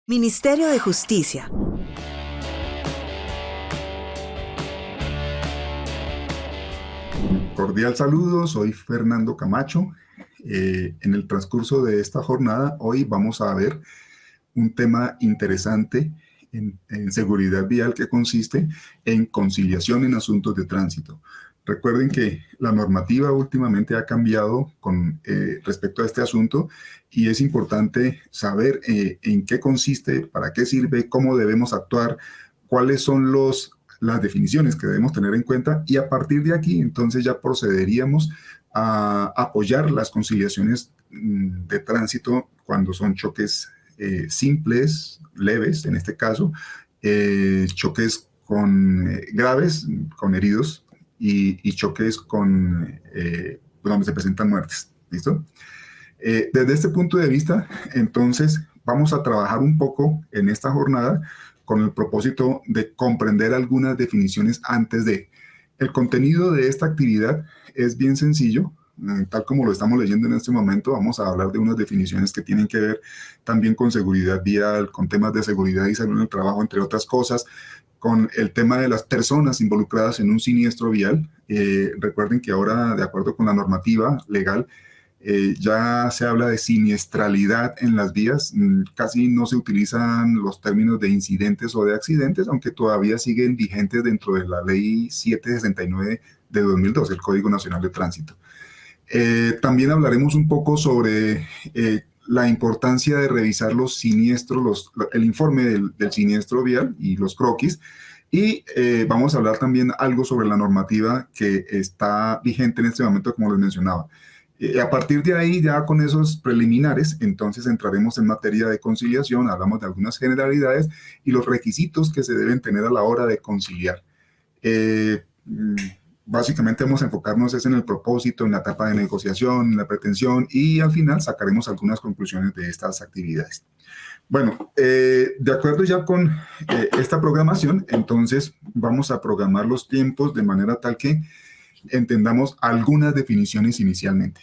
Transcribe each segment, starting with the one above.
Ministerio de Justicia. Cordial saludo, soy Fernando Camacho. En el transcurso de esta jornada, hoy vamos a ver un tema interesante en seguridad vial que consiste en conciliación en asuntos de tránsito. Recuerden que la normativa últimamente ha cambiado con respecto a este asunto y es importante saber en qué consiste, para qué sirve, cómo debemos actuar, cuáles son las definiciones que debemos tener en cuenta, y a partir de aquí entonces ya procederíamos a apoyar las conciliaciones de tránsito cuando son choques simples, leves en este caso, choques graves, con heridos, y choques donde se presentan muertes. ¿Listo? Desde este punto de vista, entonces, vamos a trabajar un poco en esta jornada con el propósito de comprender algunas definiciones antes de. El contenido de esta actividad es bien sencillo, tal como lo estamos leyendo en este momento. Vamos a hablar de unas definiciones que tienen que ver también con seguridad vial, con temas de seguridad y salud en el trabajo, entre otras cosas, con el tema de las personas involucradas en un siniestro vial. Recuerden que ahora, de acuerdo con la normativa legal, ya se habla de siniestralidad en las vías. Casi no se utilizan los términos de incidentes o de accidentes, aunque todavía siguen vigentes dentro de la ley 769 de 2002, el Código Nacional de Tránsito. También hablaremos un poco sobre la importancia de revisar los siniestros, el informe del siniestro vial y los croquis. Y vamos a hablar también algo sobre la normativa que está vigente en este momento, como les mencionaba. A partir de ahí, ya con esos preliminares, entonces entraremos en materia de conciliación, hablamos de algunas generalidades y los requisitos que se deben tener a la hora de conciliar. Básicamente vamos a enfocarnos en el propósito, en la etapa de negociación, en la pretensión, y al final sacaremos algunas conclusiones de estas actividades. Bueno, de acuerdo ya con esta programación, entonces vamos a programar los tiempos de manera tal que entendamos algunas definiciones inicialmente.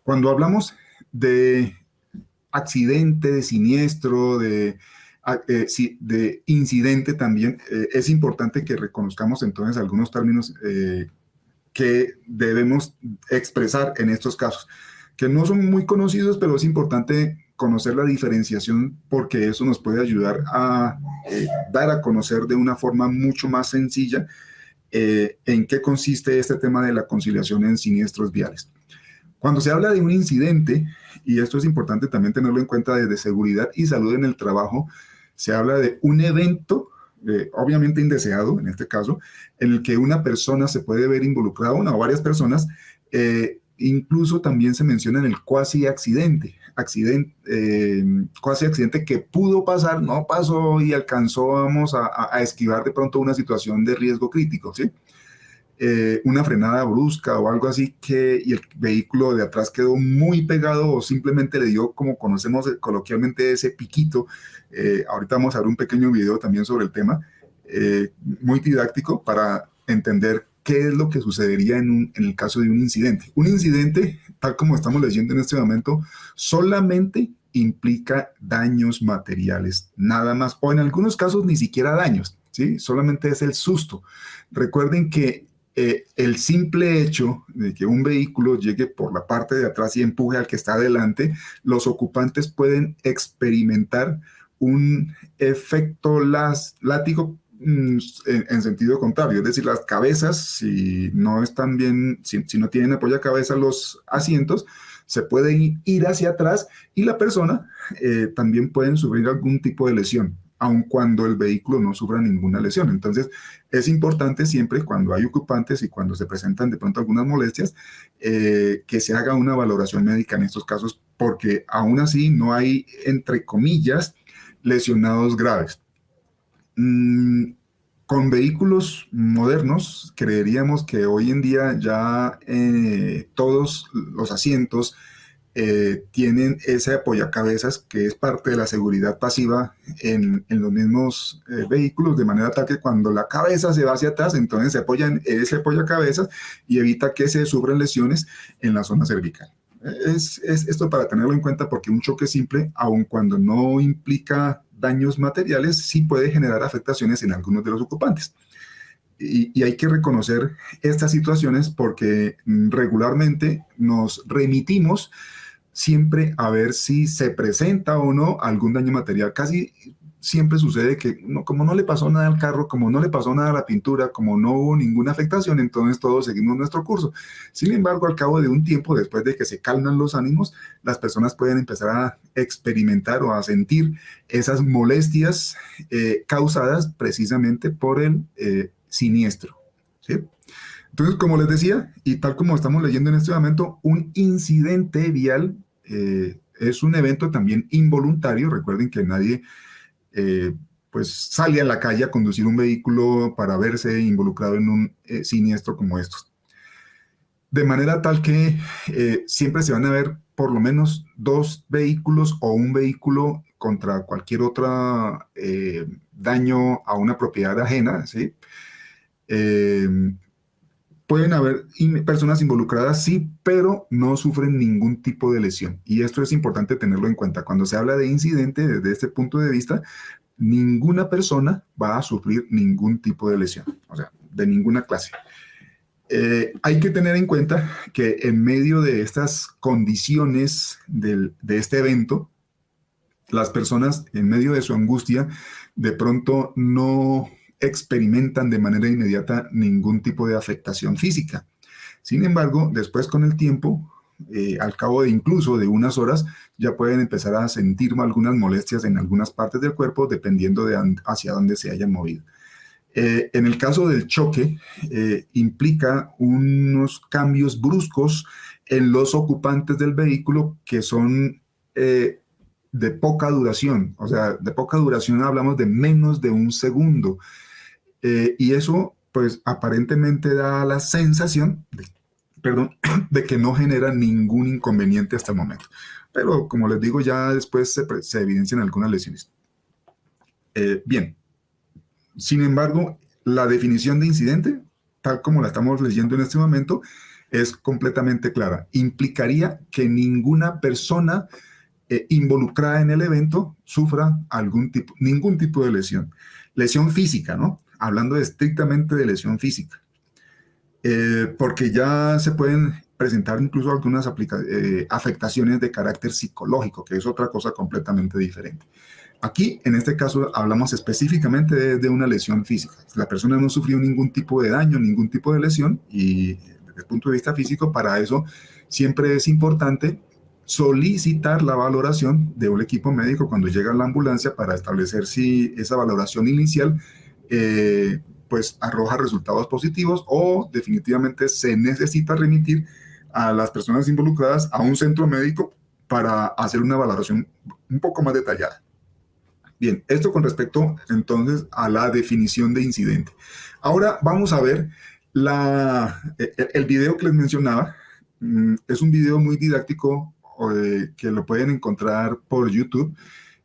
Cuando hablamos de accidente, de siniestro, de incidente también, es importante que reconozcamos entonces algunos términos que debemos expresar en estos casos, que no son muy conocidos, pero es importante conocer la diferenciación, porque eso nos puede ayudar a dar a conocer de una forma mucho más sencilla en qué consiste este tema de la conciliación en siniestros viales. Cuando se habla de un incidente, y esto es importante también tenerlo en cuenta desde seguridad y salud en el trabajo, se habla de un evento, obviamente indeseado en este caso, en el que una persona se puede ver involucrada, una o varias personas. Incluso también se menciona en el cuasi accidente que pudo pasar, no pasó y alcanzamos a esquivar de pronto una situación de riesgo crítico, ¿sí? Una frenada brusca o algo así, y el vehículo de atrás quedó muy pegado, o simplemente le dio, como conocemos coloquialmente, ese piquito. Ahorita vamos a ver un pequeño video también sobre el tema, muy didáctico para entender qué es lo que sucedería en el caso de un incidente. Un incidente, tal como estamos leyendo en este momento, solamente implica daños materiales, nada más, o en algunos casos ni siquiera daños, ¿sí? Solamente es el susto. Recuerden que el simple hecho de que un vehículo llegue por la parte de atrás y empuje al que está adelante, los ocupantes pueden experimentar un efecto látigo en sentido contrario, es decir, las cabezas, si no están bien, si no tienen apoyacabezas los asientos, se pueden ir hacia atrás, y la persona también pueden sufrir algún tipo de lesión, aun cuando el vehículo no sufra ninguna lesión. Entonces, es importante siempre, cuando hay ocupantes y cuando se presentan de pronto algunas molestias, que se haga una valoración médica en estos casos, porque aún así no hay, entre comillas, lesionados graves. Con vehículos modernos, creeríamos que hoy en día ya todos los asientos tienen ese apoyacabezas, que es parte de la seguridad pasiva en los mismos vehículos, de manera tal que cuando la cabeza se va hacia atrás, entonces se apoya en ese apoyacabezas y evita que se sufran lesiones en la zona cervical. Es esto para tenerlo en cuenta porque un choque simple, aun cuando no implica daños materiales, sí puede generar afectaciones en algunos de los ocupantes. Y hay que reconocer estas situaciones porque regularmente nos remitimos siempre a ver si se presenta o no algún daño material. Casi siempre sucede que como no le pasó nada al carro, como no le pasó nada a la pintura, como no hubo ninguna afectación, entonces todos seguimos nuestro curso. Sin embargo, al cabo de un tiempo, después de que se calman los ánimos, las personas pueden empezar a experimentar o a sentir esas molestias causadas precisamente por el siniestro. ¿Sí? Entonces, como les decía, y tal como estamos leyendo en este momento, un incidente vial es un evento también involuntario. Recuerden que nadie eh, pues sale a la calle a conducir un vehículo para verse involucrado en un siniestro como estos. De manera tal que siempre se van a ver por lo menos dos vehículos o un vehículo contra cualquier otro daño a una propiedad ajena, ¿sí? Eh, Pueden haber personas involucradas, sí, pero no sufren ningún tipo de lesión. Y esto es importante tenerlo en cuenta. Cuando se habla de incidente, desde este punto de vista, ninguna persona va a sufrir ningún tipo de lesión, o sea, de ninguna clase. Hay que tener en cuenta que en medio de estas condiciones de este evento, las personas en medio de su angustia de pronto no experimentan de manera inmediata ningún tipo de afectación física. Sin embargo, después con el tiempo, al cabo de incluso de unas horas, ya pueden empezar a sentir algunas molestias en algunas partes del cuerpo dependiendo de hacia dónde se hayan movido. En el caso del choque, implica unos cambios bruscos en los ocupantes del vehículo que son de poca duración. O sea, de poca duración hablamos de menos de un segundo. Y eso, pues, aparentemente da la sensación perdón, de que no genera ningún inconveniente hasta el momento. Pero, como les digo, ya después se evidencian algunas lesiones. Bien, sin embargo, la definición de incidente, tal como la estamos leyendo en este momento, es completamente clara. Implicaría que ninguna persona involucrada en el evento sufra ningún tipo de lesión. Lesión física, ¿no? Hablando estrictamente de lesión física. Porque ya se pueden presentar incluso algunas afectaciones de carácter psicológico, que es otra cosa completamente diferente. Aquí, en este caso, hablamos específicamente de una lesión física. La persona no sufrió ningún tipo de daño, ningún tipo de lesión, y desde el punto de vista físico, para eso siempre es importante solicitar la valoración de un equipo médico cuando llega la ambulancia para establecer si esa valoración inicial pues arroja resultados positivos o definitivamente se necesita remitir a las personas involucradas a un centro médico para hacer una valoración un poco más detallada. Bien, esto con respecto entonces a la definición de incidente. Ahora vamos a ver el video que les mencionaba. Es un video muy didáctico que lo pueden encontrar por YouTube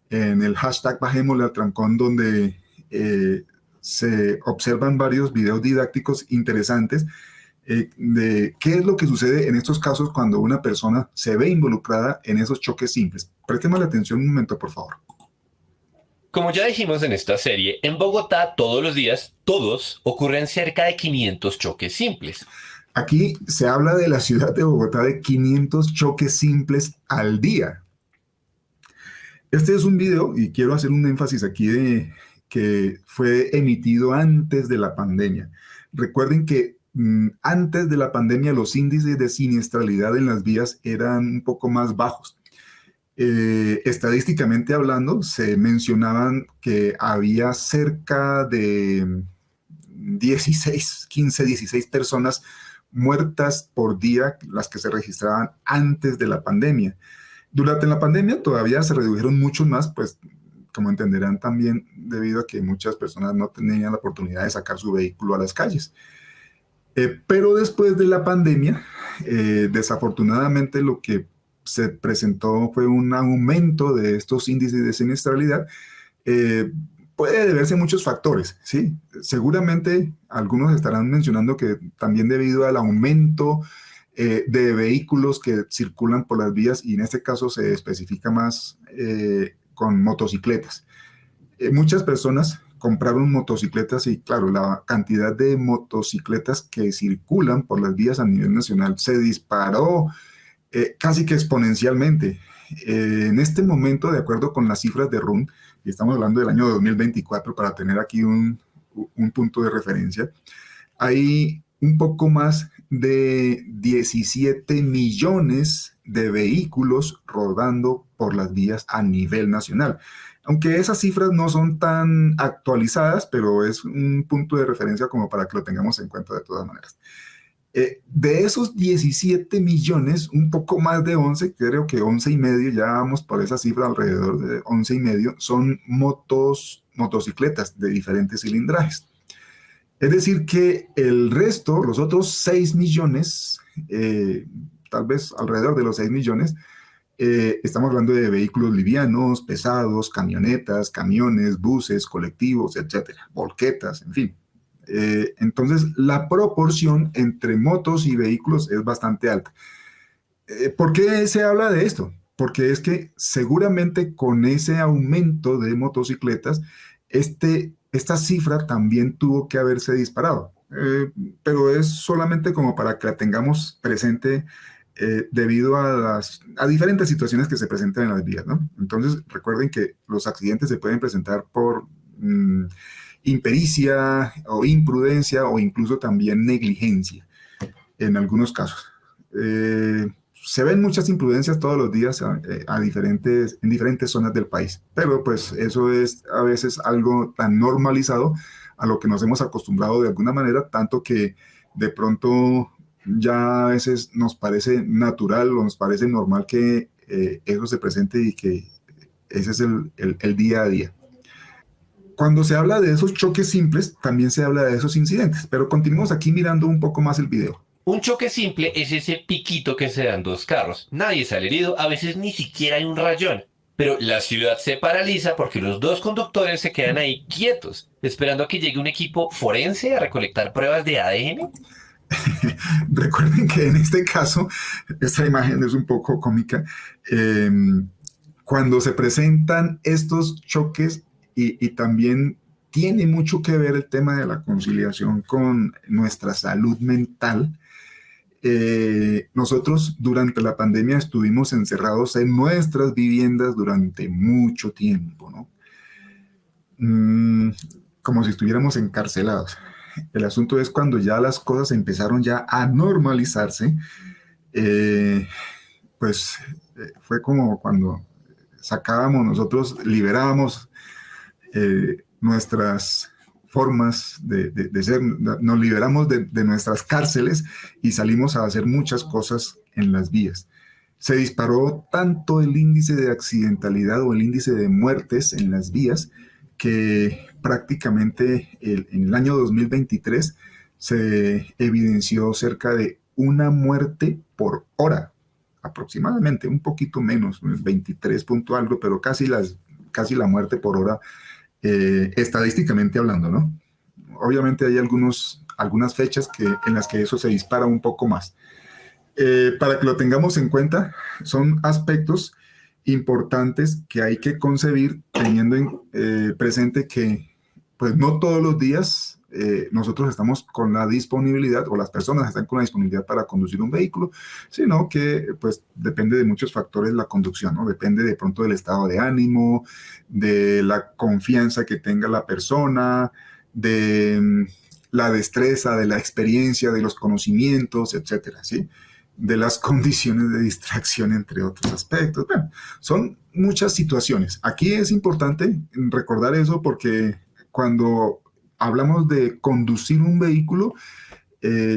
en el hashtag Bajémosle al Trancón, donde se observan varios videos didácticos interesantes de qué es lo que sucede en estos casos cuando una persona se ve involucrada en esos choques simples. Présteme la atención un momento, por favor. Como ya dijimos en esta serie, en Bogotá todos los días, todos, ocurren cerca de 500 choques simples. Aquí se habla de la ciudad de Bogotá de 500 choques simples al día. Este es un video, y quiero hacer un énfasis aquí de que fue emitido antes de la pandemia. Recuerden que antes de la pandemia los índices de siniestralidad en las vías eran un poco más bajos. Estadísticamente hablando, se mencionaban que había cerca de 16 personas muertas por día, las que se registraban antes de la pandemia. Durante la pandemia todavía se redujeron mucho más, pues como entenderán también debido a que muchas personas no tenían la oportunidad de sacar su vehículo a las calles. Pero después de la pandemia, desafortunadamente lo que se presentó fue un aumento de estos índices de siniestralidad. Puede deberse a muchos factores, ¿sí? Seguramente algunos estarán mencionando que también debido al aumento de vehículos que circulan por las vías, y en este caso se especifica más con motocicletas. Muchas personas compraron motocicletas y claro, la cantidad de motocicletas que circulan por las vías a nivel nacional se disparó casi que exponencialmente. En este momento, de acuerdo con las cifras de RUN, y estamos hablando del año 2024 para tener aquí un punto de referencia, hay un poco más de 17 millones de vehículos rodando por las vías a nivel nacional. Aunque esas cifras no son tan actualizadas, pero es un punto de referencia como para que lo tengamos en cuenta de todas maneras. De esos 17 millones, un poco más de 11, creo que 11 y medio, ya vamos por esa cifra, alrededor de 11 y medio, son motocicletas de diferentes cilindrajes. Es decir que el resto, los otros 6 millones, tal vez alrededor de los 6 millones, estamos hablando de vehículos livianos, pesados, camionetas, camiones, buses, colectivos, etcétera, volquetas, en fin. Entonces, la proporción entre motos y vehículos es bastante alta. ¿Por qué se habla de esto? Porque es que seguramente con ese aumento de motocicletas, esta cifra también tuvo que haberse disparado. Pero es solamente como para que la tengamos presente debido a diferentes situaciones que se presentan en las vías, ¿no? Entonces, recuerden que los accidentes se pueden presentar por impericia o imprudencia o incluso también negligencia en algunos casos. Se ven muchas imprudencias todos los días en diferentes zonas del país, pero pues eso es a veces algo tan normalizado a lo que nos hemos acostumbrado de alguna manera, tanto que de pronto ya a veces nos parece natural o nos parece normal que eso se presente y que ese es el día a día. Cuando se habla de esos choques simples, también se habla de esos incidentes, pero continuemos aquí mirando un poco más el video. Un choque simple es ese piquito que se dan dos carros. Nadie sale herido, a veces ni siquiera hay un rayón. Pero la ciudad se paraliza porque los dos conductores se quedan ahí quietos, esperando a que llegue un equipo forense a recolectar pruebas de ADN. Recuerden que en este caso, esta imagen es un poco cómica. Cuando se presentan estos choques y también tiene mucho que ver el tema de la conciliación con nuestra salud mental. Nosotros durante la pandemia estuvimos encerrados en nuestras viviendas durante mucho tiempo, ¿no? Como si estuviéramos encarcelados. El asunto es cuando ya las cosas empezaron ya a normalizarse, pues fue como cuando nosotros liberábamos nuestras formas de ser, nos liberamos de nuestras cárceles y salimos a hacer muchas cosas en las vías. Se disparó tanto el índice de accidentalidad o el índice de muertes en las vías que prácticamente en el año 2023 se evidenció cerca de una muerte por hora, aproximadamente, un poquito menos, 23 punto algo, pero casi la muerte por hora, estadísticamente hablando, ¿no? Obviamente hay algunas fechas en las que eso se dispara un poco más. Para que lo tengamos en cuenta, son aspectos importantes que hay que concebir teniendo presente que pues no todos los días nosotros estamos con la disponibilidad o las personas están con la disponibilidad para conducir un vehículo, sino que pues depende de muchos factores la conducción, ¿no? Depende de pronto del estado de ánimo, de la confianza que tenga la persona, de la destreza, de la experiencia, de los conocimientos, etcétera, ¿sí? De las condiciones de distracción, entre otros aspectos. Bueno, son muchas situaciones. Aquí es importante recordar eso porque cuando hablamos de conducir un vehículo,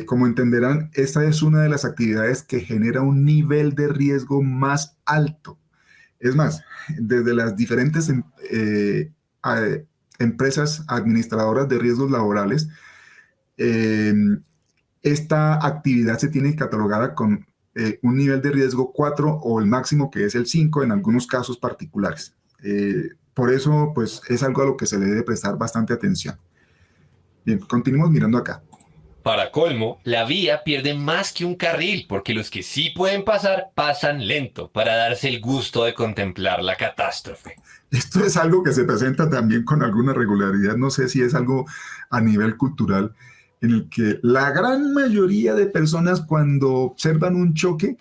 como entenderán, esta es una de las actividades que genera un nivel de riesgo más alto. Es más, desde las diferentes empresas administradoras de riesgos laborales, esta actividad se tiene catalogada con un nivel de riesgo 4 o el máximo que es el 5 en algunos casos particulares. Por eso, pues, es algo a lo que se le debe prestar bastante atención. Bien, continuamos mirando acá. Para colmo, la vía pierde más que un carril, porque los que sí pueden pasar, pasan lento, para darse el gusto de contemplar la catástrofe. Esto es algo que se presenta también con alguna regularidad, no sé si es algo a nivel cultural, en el que la gran mayoría de personas cuando observan un choque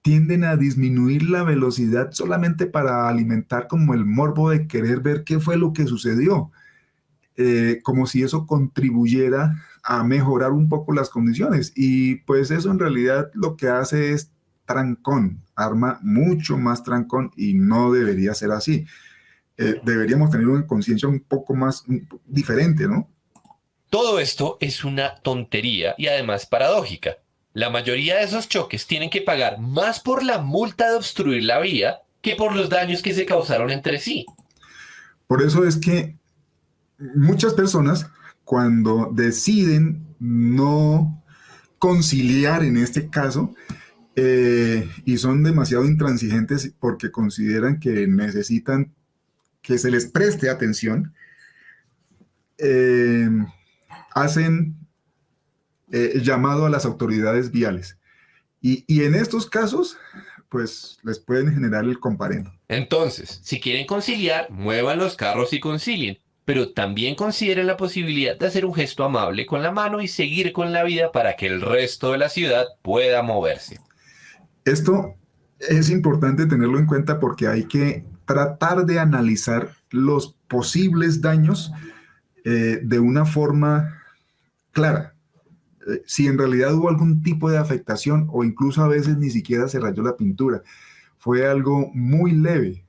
tienden a disminuir la velocidad solamente para alimentar como el morbo de querer ver qué fue lo que sucedió, como si eso contribuyera a mejorar un poco las condiciones. Y pues eso en realidad lo que hace es trancón, arma mucho más trancón y no debería ser así. Deberíamos tener una conciencia un poco más diferente, ¿no? Todo esto es una tontería y además paradójica. La mayoría de esos choques tienen que pagar más por la multa de obstruir la vía que por los daños que se causaron entre sí. Por eso es que muchas personas, cuando deciden no conciliar en este caso, y son demasiado intransigentes porque consideran que necesitan que se les preste atención, eh, hacen llamado a las autoridades viales. Y en estos casos, pues les pueden generar el comparendo. Entonces, si quieren conciliar, muevan los carros y concilien, pero también consideren la posibilidad de hacer un gesto amable con la mano y seguir con la vida para que el resto de la ciudad pueda moverse. Esto es importante tenerlo en cuenta porque hay que tratar de analizar los posibles daños de una forma clara. Si en realidad hubo algún tipo de afectación o incluso a veces ni siquiera se rayó la pintura, fue algo muy leve.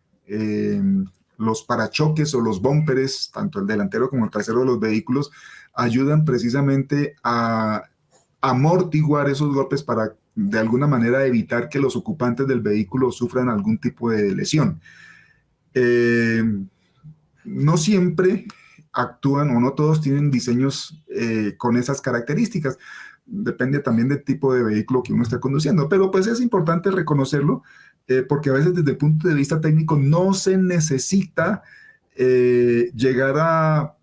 Los parachoques o los búmperes, tanto el delantero como el trasero de los vehículos, ayudan precisamente a amortiguar esos golpes para de alguna manera evitar que los ocupantes del vehículo sufran algún tipo de lesión. No siempre actúan o no todos tienen diseños con esas características. Depende también del tipo de vehículo que uno esté conduciendo, pero pues es importante reconocerlo porque a veces desde el punto de vista técnico no se necesita llegar a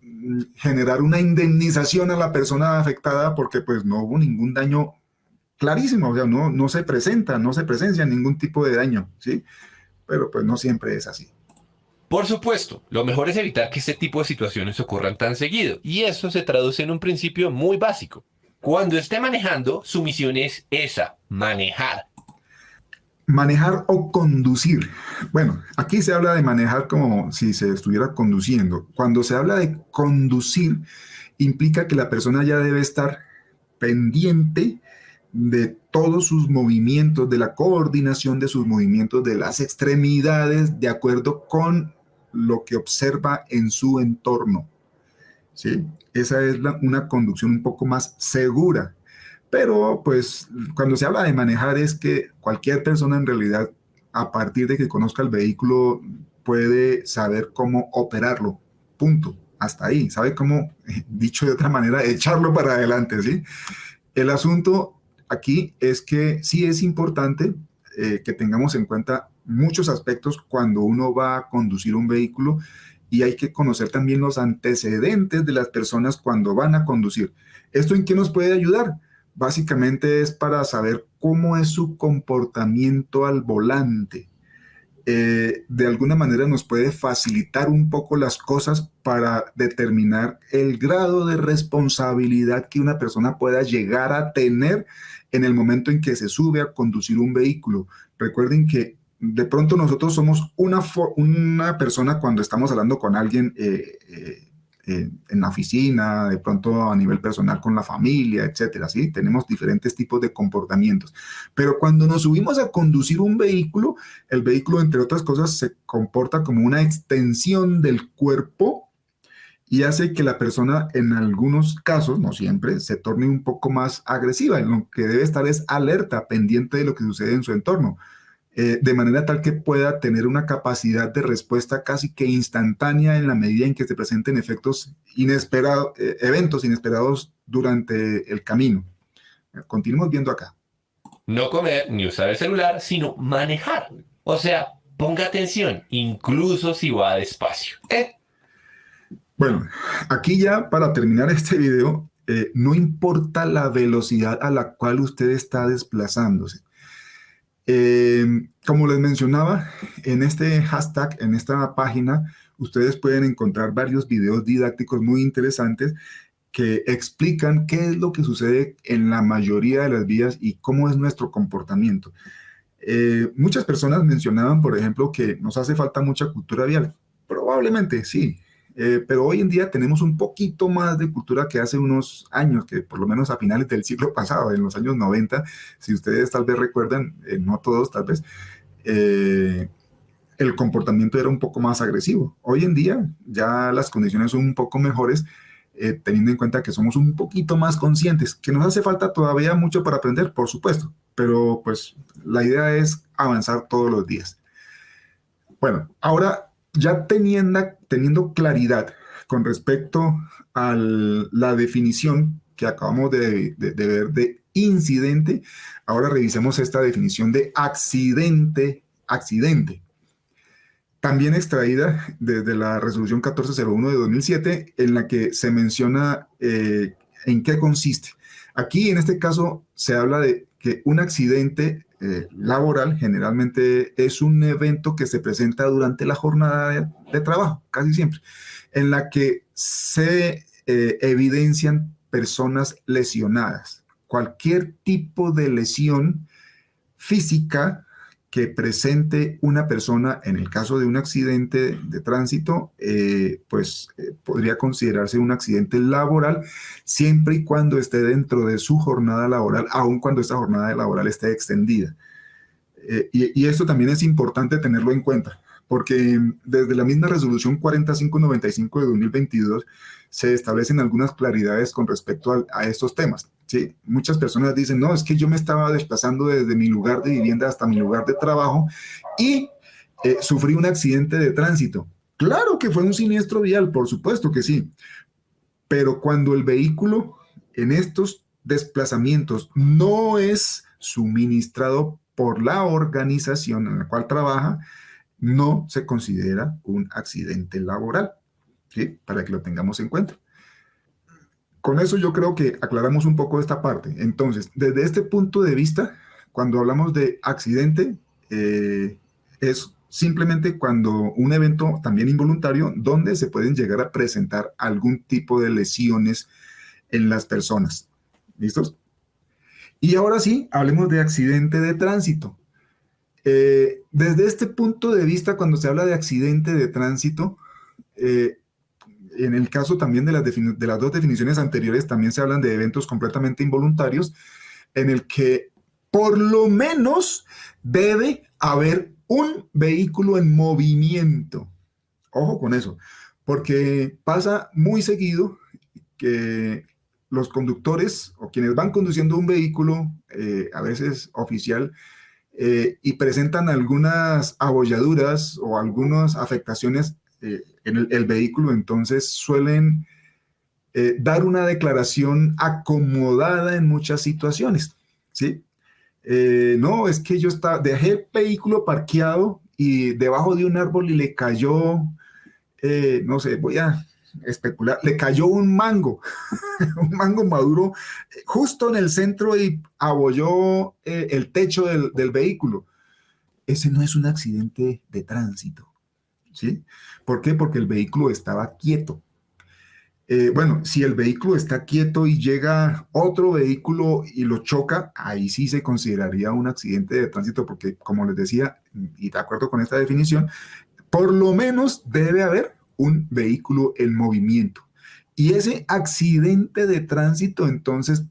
generar una indemnización a la persona afectada porque pues no hubo ningún daño clarísimo, o sea, no se presenta, no se presencia ningún tipo de daño, ¿sí? Pero pues no siempre es así. Por supuesto, lo mejor es evitar que este tipo de situaciones ocurran tan seguido, y eso se traduce en un principio muy básico. Cuando esté manejando, su misión es esa, manejar. Manejar o conducir. Bueno, aquí se habla de manejar como si se estuviera conduciendo. Cuando se habla de conducir, implica que la persona ya debe estar pendiente de todos sus movimientos, de la coordinación de sus movimientos, de las extremidades, de acuerdo con lo que observa en su entorno. ¿Sí? Esa es una conducción un poco más segura. Pero pues cuando se habla de manejar es que cualquier persona en realidad, a partir de que conozca el vehículo, puede saber cómo operarlo. Punto. Hasta ahí. Sabe cómo, dicho de otra manera, echarlo para adelante, ¿sí? El asunto aquí es que sí es importante que tengamos en cuenta muchos aspectos cuando uno va a conducir un vehículo y hay que conocer también los antecedentes de las personas cuando van a conducir. ¿Esto en qué nos puede ayudar? Básicamente es para saber cómo es su comportamiento al volante. De alguna manera nos puede facilitar un poco las cosas para determinar el grado de responsabilidad que una persona pueda llegar a tener en el momento en que se sube a conducir un vehículo. Recuerden que de pronto nosotros somos una persona cuando estamos hablando con alguien en la oficina, de pronto a nivel personal con la familia, etcétera, ¿sí? Tenemos diferentes tipos de comportamientos. Pero cuando nos subimos a conducir un vehículo, el vehículo, entre otras cosas, se comporta como una extensión del cuerpo y hace que la persona, en algunos casos, no siempre, se torne un poco más agresiva. Lo que debe estar es alerta, pendiente de lo que sucede en su entorno. De manera tal que pueda tener una capacidad de respuesta casi que instantánea en la medida en que se presenten eventos inesperados durante el camino. Continuemos viendo acá. No comer ni usar el celular, sino manejar. O sea, ponga atención, incluso si va despacio. Bueno, aquí ya para terminar este video, no importa la velocidad a la cual usted está desplazándose. Como les mencionaba, en este hashtag, en esta página, ustedes pueden encontrar varios videos didácticos muy interesantes que explican qué es lo que sucede en la mayoría de las vías y cómo es nuestro comportamiento. Muchas personas mencionaban, por ejemplo, que nos hace falta mucha cultura vial. Probablemente sí, pero hoy en día tenemos un poquito más de cultura que hace unos años, que por lo menos a finales del siglo pasado, en los años 90, si ustedes tal vez recuerdan, no todos tal vez, el comportamiento era un poco más agresivo. Hoy en día ya las condiciones son un poco mejores, teniendo en cuenta que somos un poquito más conscientes, que nos hace falta todavía mucho para aprender, por supuesto, pero pues la idea es avanzar todos los días. Bueno, ahora ya teniendo claridad con respecto a la definición que acabamos de ver de incidente, ahora revisemos esta definición de accidente, también extraída desde la resolución 1401 de 2007, en la que se menciona en qué consiste. Aquí, en este caso, se habla de que un accidente laboral generalmente es un evento que se presenta durante la jornada de trabajo, casi siempre, en la que se evidencian personas lesionadas. Cualquier tipo de lesión física que presente una persona en el caso de un accidente de tránsito, podría considerarse un accidente laboral siempre y cuando esté dentro de su jornada laboral, aun cuando esta jornada laboral esté extendida. Y esto también es importante tenerlo en cuenta, porque desde la misma resolución 4595 de 2022 se establecen algunas claridades con respecto a estos temas. ¿Sí? Muchas personas dicen, no, es que yo me estaba desplazando desde mi lugar de vivienda hasta mi lugar de trabajo y sufrí un accidente de tránsito. Claro que fue un siniestro vial, por supuesto que sí, pero cuando el vehículo en estos desplazamientos no es suministrado por la organización en la cual trabaja, no se considera un accidente laboral, ¿sí? Para que lo tengamos en cuenta. Con eso yo creo que aclaramos un poco esta parte. Entonces, desde este punto de vista, cuando hablamos de accidente, es simplemente cuando un evento también involuntario donde se pueden llegar a presentar algún tipo de lesiones en las personas. ¿Listos? Y ahora sí, hablemos de accidente de tránsito. Desde este punto de vista, cuando se habla de accidente de tránsito, en el caso también de las dos definiciones anteriores, también se hablan de eventos completamente involuntarios, en el que por lo menos debe haber un vehículo en movimiento. Ojo con eso, porque pasa muy seguido que los conductores o quienes van conduciendo un vehículo, a veces oficial, y presentan algunas abolladuras o algunas afectaciones en el vehículo, entonces suelen dar una declaración acomodada en muchas situaciones, ¿sí? No, es que yo dejé el vehículo parqueado y debajo de un árbol y le cayó, no sé, voy a especular, le cayó un mango, un mango maduro justo en el centro y abolló el techo del vehículo. Ese no es un accidente de tránsito, ¿sí? ¿Por qué? Porque el vehículo estaba quieto. Bueno, si el vehículo está quieto y llega otro vehículo y lo choca, ahí sí se consideraría un accidente de tránsito porque, como les decía, y de acuerdo con esta definición, por lo menos debe haber un vehículo en movimiento. Y ese accidente de tránsito, entonces,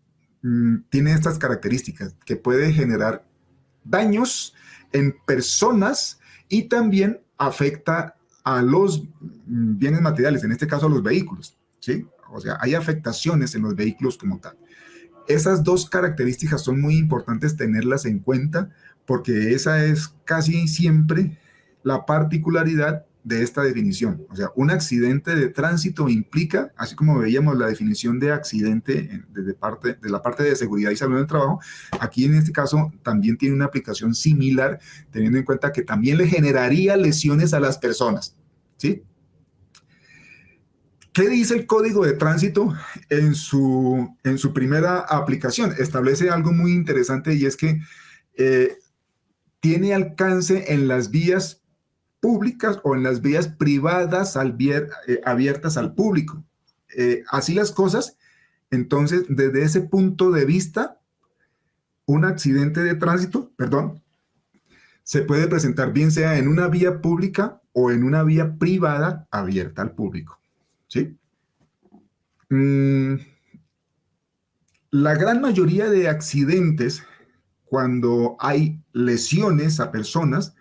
tiene estas características, que puede generar daños en personas y también afecta a los bienes materiales, en este caso a los vehículos, ¿sí? O sea, hay afectaciones en los vehículos como tal. Esas dos características son muy importantes tenerlas en cuenta porque esa es casi siempre la particularidad de esta definición. O sea, un accidente de tránsito implica, así como veíamos la definición de accidente de la parte de seguridad y salud en el trabajo, aquí en este caso también tiene una aplicación similar, teniendo en cuenta que también le generaría lesiones a las personas, ¿sí? ¿Qué dice el Código de Tránsito en su primera aplicación? Establece algo muy interesante y es que eh, tiene alcance en las vías públicas o en las vías privadas abiertas al público. Así las cosas, entonces, desde ese punto de vista, un accidente de tránsito, perdón, se puede presentar bien sea en una vía pública o en una vía privada abierta al público. ¿Sí? Mm, la gran mayoría de accidentes, cuando hay lesiones a personas,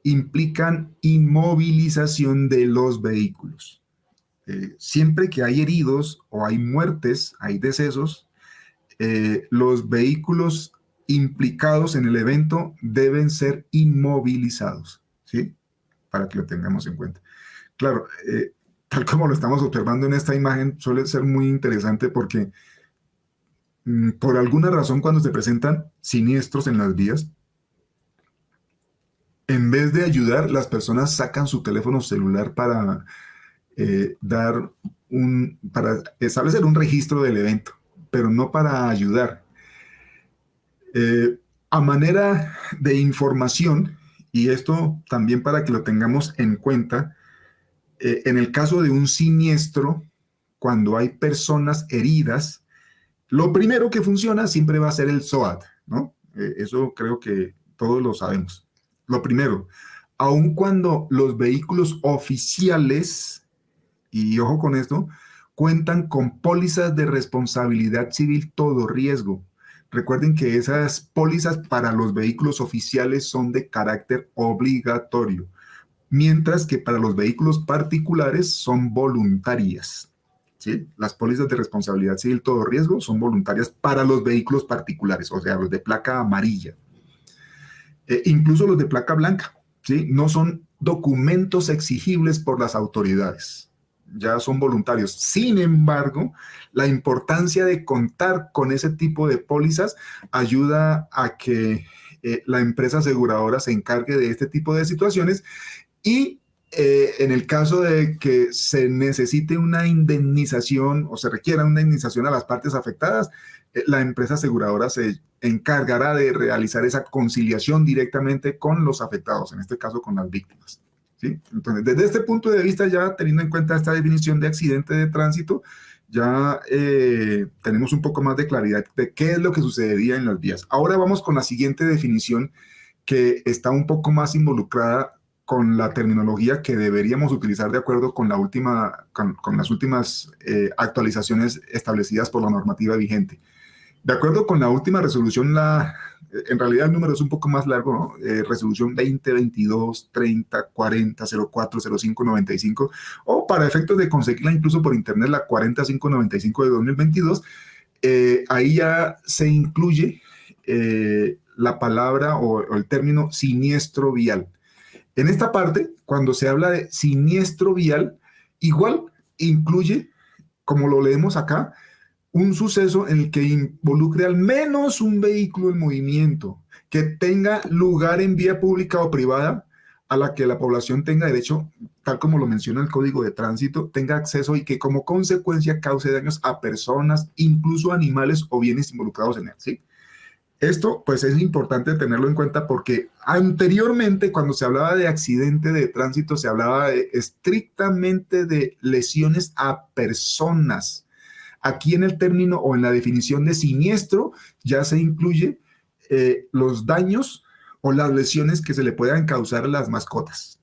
implican inmovilización de los vehículos. Siempre que hay heridos o hay muertes, hay decesos, los vehículos implicados en el evento deben ser inmovilizados, ¿sí? Para que lo tengamos en cuenta. Claro, tal como lo estamos observando en esta imagen, suele ser muy interesante porque por alguna razón cuando se presentan siniestros en las vías, en vez de ayudar, las personas sacan su teléfono celular para para establecer un registro del evento, pero no para ayudar. A manera de información, y esto también para que lo tengamos en cuenta, en el caso de un siniestro, cuando hay personas heridas, lo primero que funciona siempre va a ser el SOAT, ¿no? Eso creo que todos lo sabemos. Lo primero, aun cuando los vehículos oficiales, y ojo con esto, cuentan con pólizas de responsabilidad civil todo riesgo. Recuerden que esas pólizas para los vehículos oficiales son de carácter obligatorio, mientras que para los vehículos particulares son voluntarias. ¿Sí? Las pólizas de responsabilidad civil todo riesgo son voluntarias para los vehículos particulares, o sea, los de placa amarilla. Incluso los de placa blanca, ¿sí? No son documentos exigibles por las autoridades, ya son voluntarios. Sin embargo, la importancia de contar con ese tipo de pólizas ayuda a que la empresa aseguradora se encargue de este tipo de situaciones y en el caso de que se necesite una indemnización o se requiera una indemnización a las partes afectadas, la empresa aseguradora se encargará de realizar esa conciliación directamente con los afectados, en este caso con las víctimas. ¿Sí? Entonces, desde este punto de vista, ya teniendo en cuenta esta definición de accidente de tránsito, ya tenemos un poco más de claridad de qué es lo que sucedería en las vías. Ahora vamos con la siguiente definición que está un poco más involucrada con la terminología que deberíamos utilizar de acuerdo con las últimas actualizaciones establecidas por la normativa vigente. De acuerdo con la última resolución, en realidad el número es un poco más largo, ¿no? Resolución 2022 30 40 04 05 95, o para efectos de conseguirla incluso por internet, la 40595 de 2022, ahí ya se incluye la palabra o el término siniestro vial. En esta parte, cuando se habla de siniestro vial, igual incluye, como lo leemos acá, un suceso en el que involucre al menos un vehículo en movimiento, que tenga lugar en vía pública o privada, a la que la población tenga derecho, tal como lo menciona el Código de Tránsito, tenga acceso y que como consecuencia cause daños a personas, incluso animales o bienes involucrados en él, ¿sí? Esto, pues, es importante tenerlo en cuenta porque anteriormente, cuando se hablaba de accidente de tránsito, se hablaba estrictamente de lesiones a personas. Aquí en el término o en la definición de siniestro ya se incluye los daños o las lesiones que se le puedan causar a las mascotas.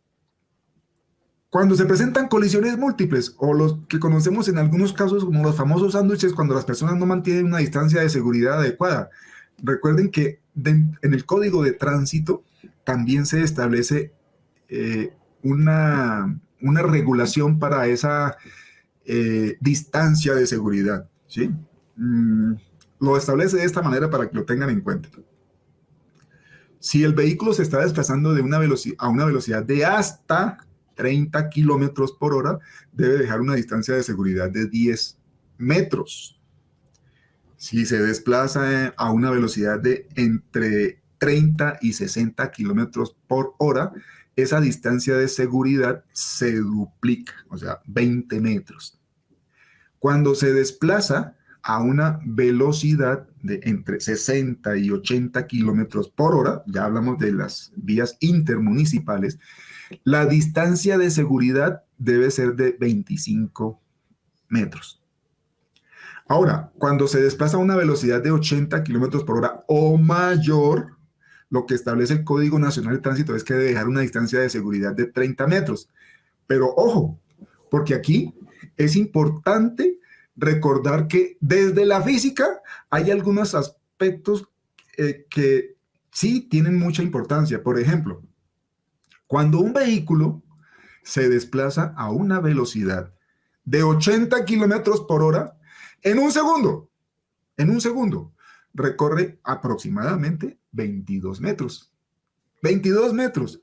Cuando se presentan colisiones múltiples o los que conocemos en algunos casos como los famosos sándwiches, cuando las personas no mantienen una distancia de seguridad adecuada, recuerden que en el Código de Tránsito también se establece una regulación para esa distancia de seguridad, ¿sí? Lo establece de esta manera para que lo tengan en cuenta. Si el vehículo se está desplazando a una velocidad de hasta 30 kilómetros por hora, debe dejar una distancia de seguridad de 10 metros. Si se desplaza a una velocidad de entre 30 y 60 kilómetros por hora, esa distancia de seguridad se duplica, o sea, 20 metros. Cuando se desplaza a una velocidad de entre 60 y 80 kilómetros por hora, ya hablamos de las vías intermunicipales, la distancia de seguridad debe ser de 25 metros. Ahora, cuando se desplaza a una velocidad de 80 kilómetros por hora o mayor, lo que establece el Código Nacional de Tránsito es que debe dejar una distancia de seguridad de 30 metros. Pero ojo, porque aquí es importante recordar que desde la física hay algunos aspectos que sí tienen mucha importancia. Por ejemplo, cuando un vehículo se desplaza a una velocidad de 80 kilómetros por hora, en un segundo, recorre aproximadamente 22 metros. 22 metros.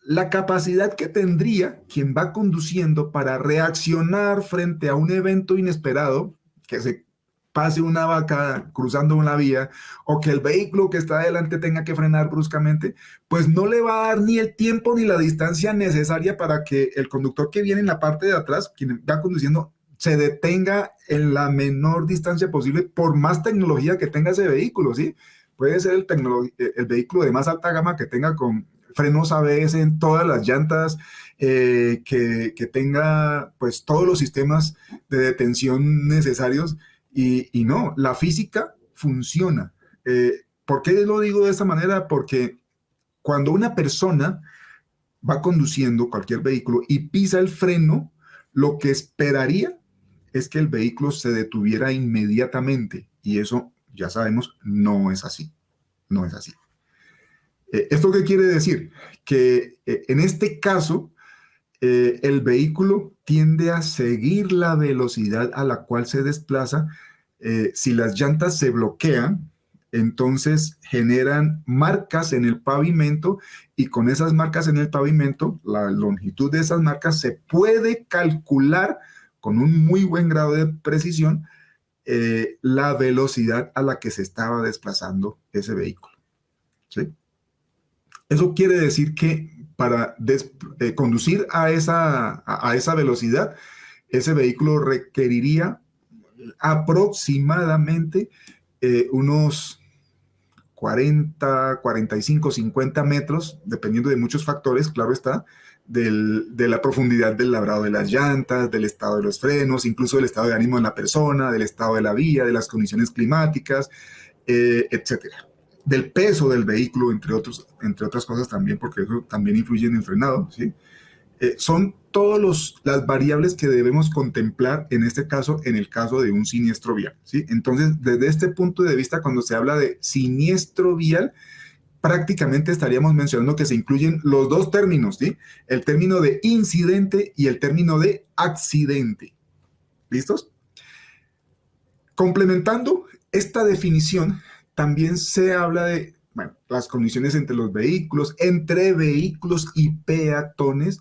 La capacidad que tendría quien va conduciendo para reaccionar frente a un evento inesperado, que se pase una vaca cruzando una vía o que el vehículo que está adelante tenga que frenar bruscamente, pues no le va a dar ni el tiempo ni la distancia necesaria para que el conductor que viene en la parte de atrás, quien va conduciendo, se detenga en la menor distancia posible por más tecnología que tenga ese vehículo, ¿sí? Puede ser el vehículo de más alta gama que tenga con frenos ABS en todas las llantas, que tenga pues todos los sistemas de detención necesarios y no, la física funciona. ¿Por qué lo digo de esta manera? Porque cuando una persona va conduciendo cualquier vehículo y pisa el freno, lo que esperaría es que el vehículo se detuviera inmediatamente y eso ya sabemos no es así, no es así. ¿Esto qué quiere decir? Que en este caso el vehículo tiende a seguir la velocidad a la cual se desplaza. Si las llantas se bloquean, entonces generan marcas en el pavimento y con esas marcas en el pavimento, la longitud de esas marcas se puede calcular con un muy buen grado de precisión la velocidad a la que se estaba desplazando ese vehículo. ¿Sí? Eso quiere decir que para conducir a esa velocidad, ese vehículo requeriría aproximadamente unos 40, 45, 50 metros, dependiendo de muchos factores, claro está, de la profundidad del labrado de las llantas, del estado de los frenos, incluso del estado de ánimo de la persona, del estado de la vía, de las condiciones climáticas, etcétera. Del peso del vehículo, entre otras cosas también, porque eso también influye en el frenado, ¿sí? Son todas las variables que debemos contemplar en este caso, en el caso de un siniestro vial, ¿sí? Entonces, desde este punto de vista, cuando se habla de siniestro vial, prácticamente estaríamos mencionando que se incluyen los dos términos, ¿sí? El término de incidente y el término de accidente. ¿Listos? Complementando esta definición, también se habla de las condiciones entre los vehículos, entre vehículos y peatones,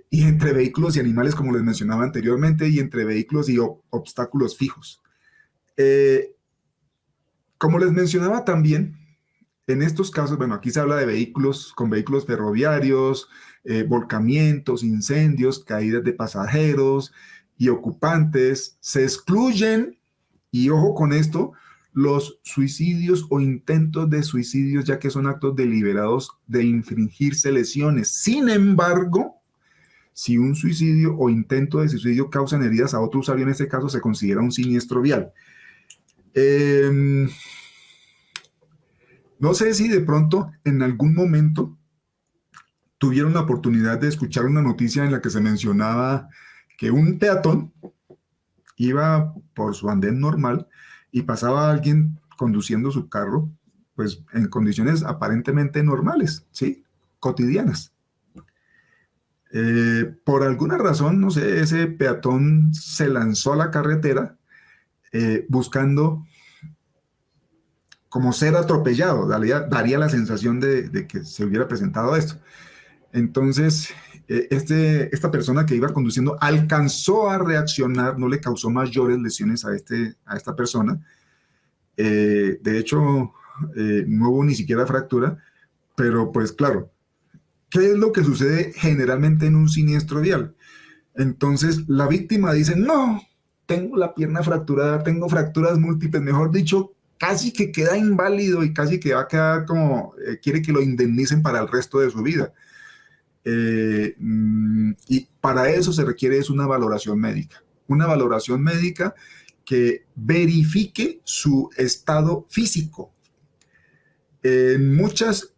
y entre vehículos y animales, como les mencionaba anteriormente, y entre vehículos y obstáculos fijos. Como les mencionaba también, en estos casos, aquí se habla de vehículos con vehículos ferroviarios, volcamientos, incendios, caídas de pasajeros y ocupantes. Se excluyen, y ojo con esto, los suicidios o intentos de suicidios, ya que son actos deliberados de infringirse lesiones. Sin embargo, si un suicidio o intento de suicidio causan heridas a otro usuario, en este caso se considera un siniestro vial. No sé si de pronto en algún momento tuvieron la oportunidad de escuchar una noticia en la que se mencionaba que un peatón iba por su andén normal y pasaba alguien conduciendo su carro, pues en condiciones aparentemente normales, ¿sí? Cotidianas. Por alguna razón, no sé, ese peatón se lanzó a la carretera buscando como ser atropellado, daría la sensación de que se hubiera presentado esto. Entonces, esta persona que iba conduciendo alcanzó a reaccionar, no le causó mayores lesiones a esta persona. De hecho, no hubo ni siquiera fractura, pero pues claro, ¿qué es lo que sucede generalmente en un siniestro vial? Entonces, la víctima dice, no, tengo la pierna fracturada, tengo fracturas múltiples, mejor dicho, casi que queda inválido y casi que va a quedar como, quiere que lo indemnicen para el resto de su vida. Y para eso se requiere es una valoración médica que verifique su estado físico. En muchas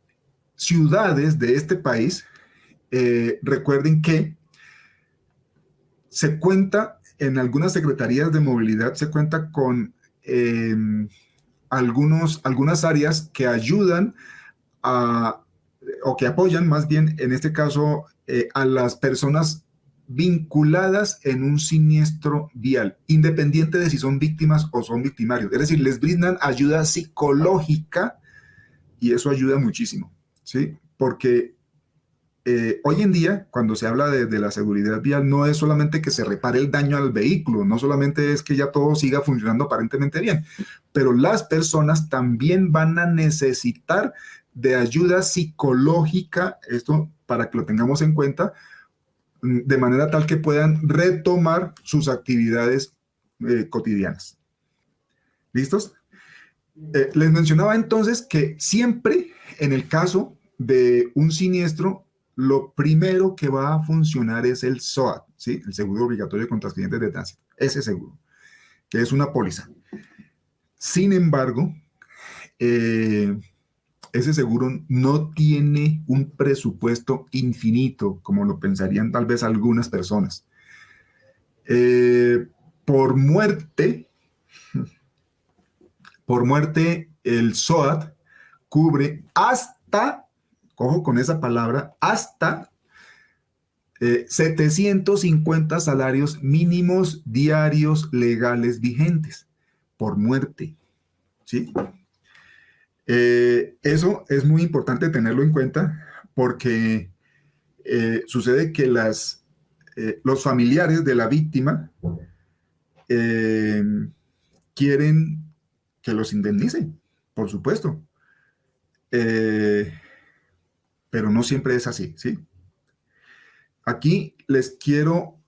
ciudades de este país, recuerden que se cuenta, en algunas secretarías de movilidad, se cuenta con algunas áreas que ayudan o que apoyan más bien, en este caso, a las personas vinculadas en un siniestro vial, independiente de si son víctimas o son victimarios. Es decir, les brindan ayuda psicológica y eso ayuda muchísimo, ¿sí? Porque hoy en día, cuando se habla de la seguridad vial, no es solamente que se repare el daño al vehículo, no solamente es que ya todo siga funcionando aparentemente bien, pero las personas también van a necesitar de ayuda psicológica, esto para que lo tengamos en cuenta, de manera tal que puedan retomar sus actividades cotidianas. ¿Listos? Les mencionaba entonces que siempre en el caso de un siniestro, lo primero que va a funcionar es el SOAT, ¿sí? El seguro obligatorio contra accidentes de tránsito, ese seguro, que es una póliza. Sin embargo, ese seguro no tiene un presupuesto infinito, como lo pensarían tal vez algunas personas. Por muerte, el SOAT cubre hasta, ojo con esa palabra, hasta 750 salarios mínimos diarios legales vigentes por muerte, ¿sí? Eso es muy importante tenerlo en cuenta porque sucede que los familiares de la víctima quieren que los indemnicen, por supuesto. Pero no siempre es así, ¿sí? Aquí les quiero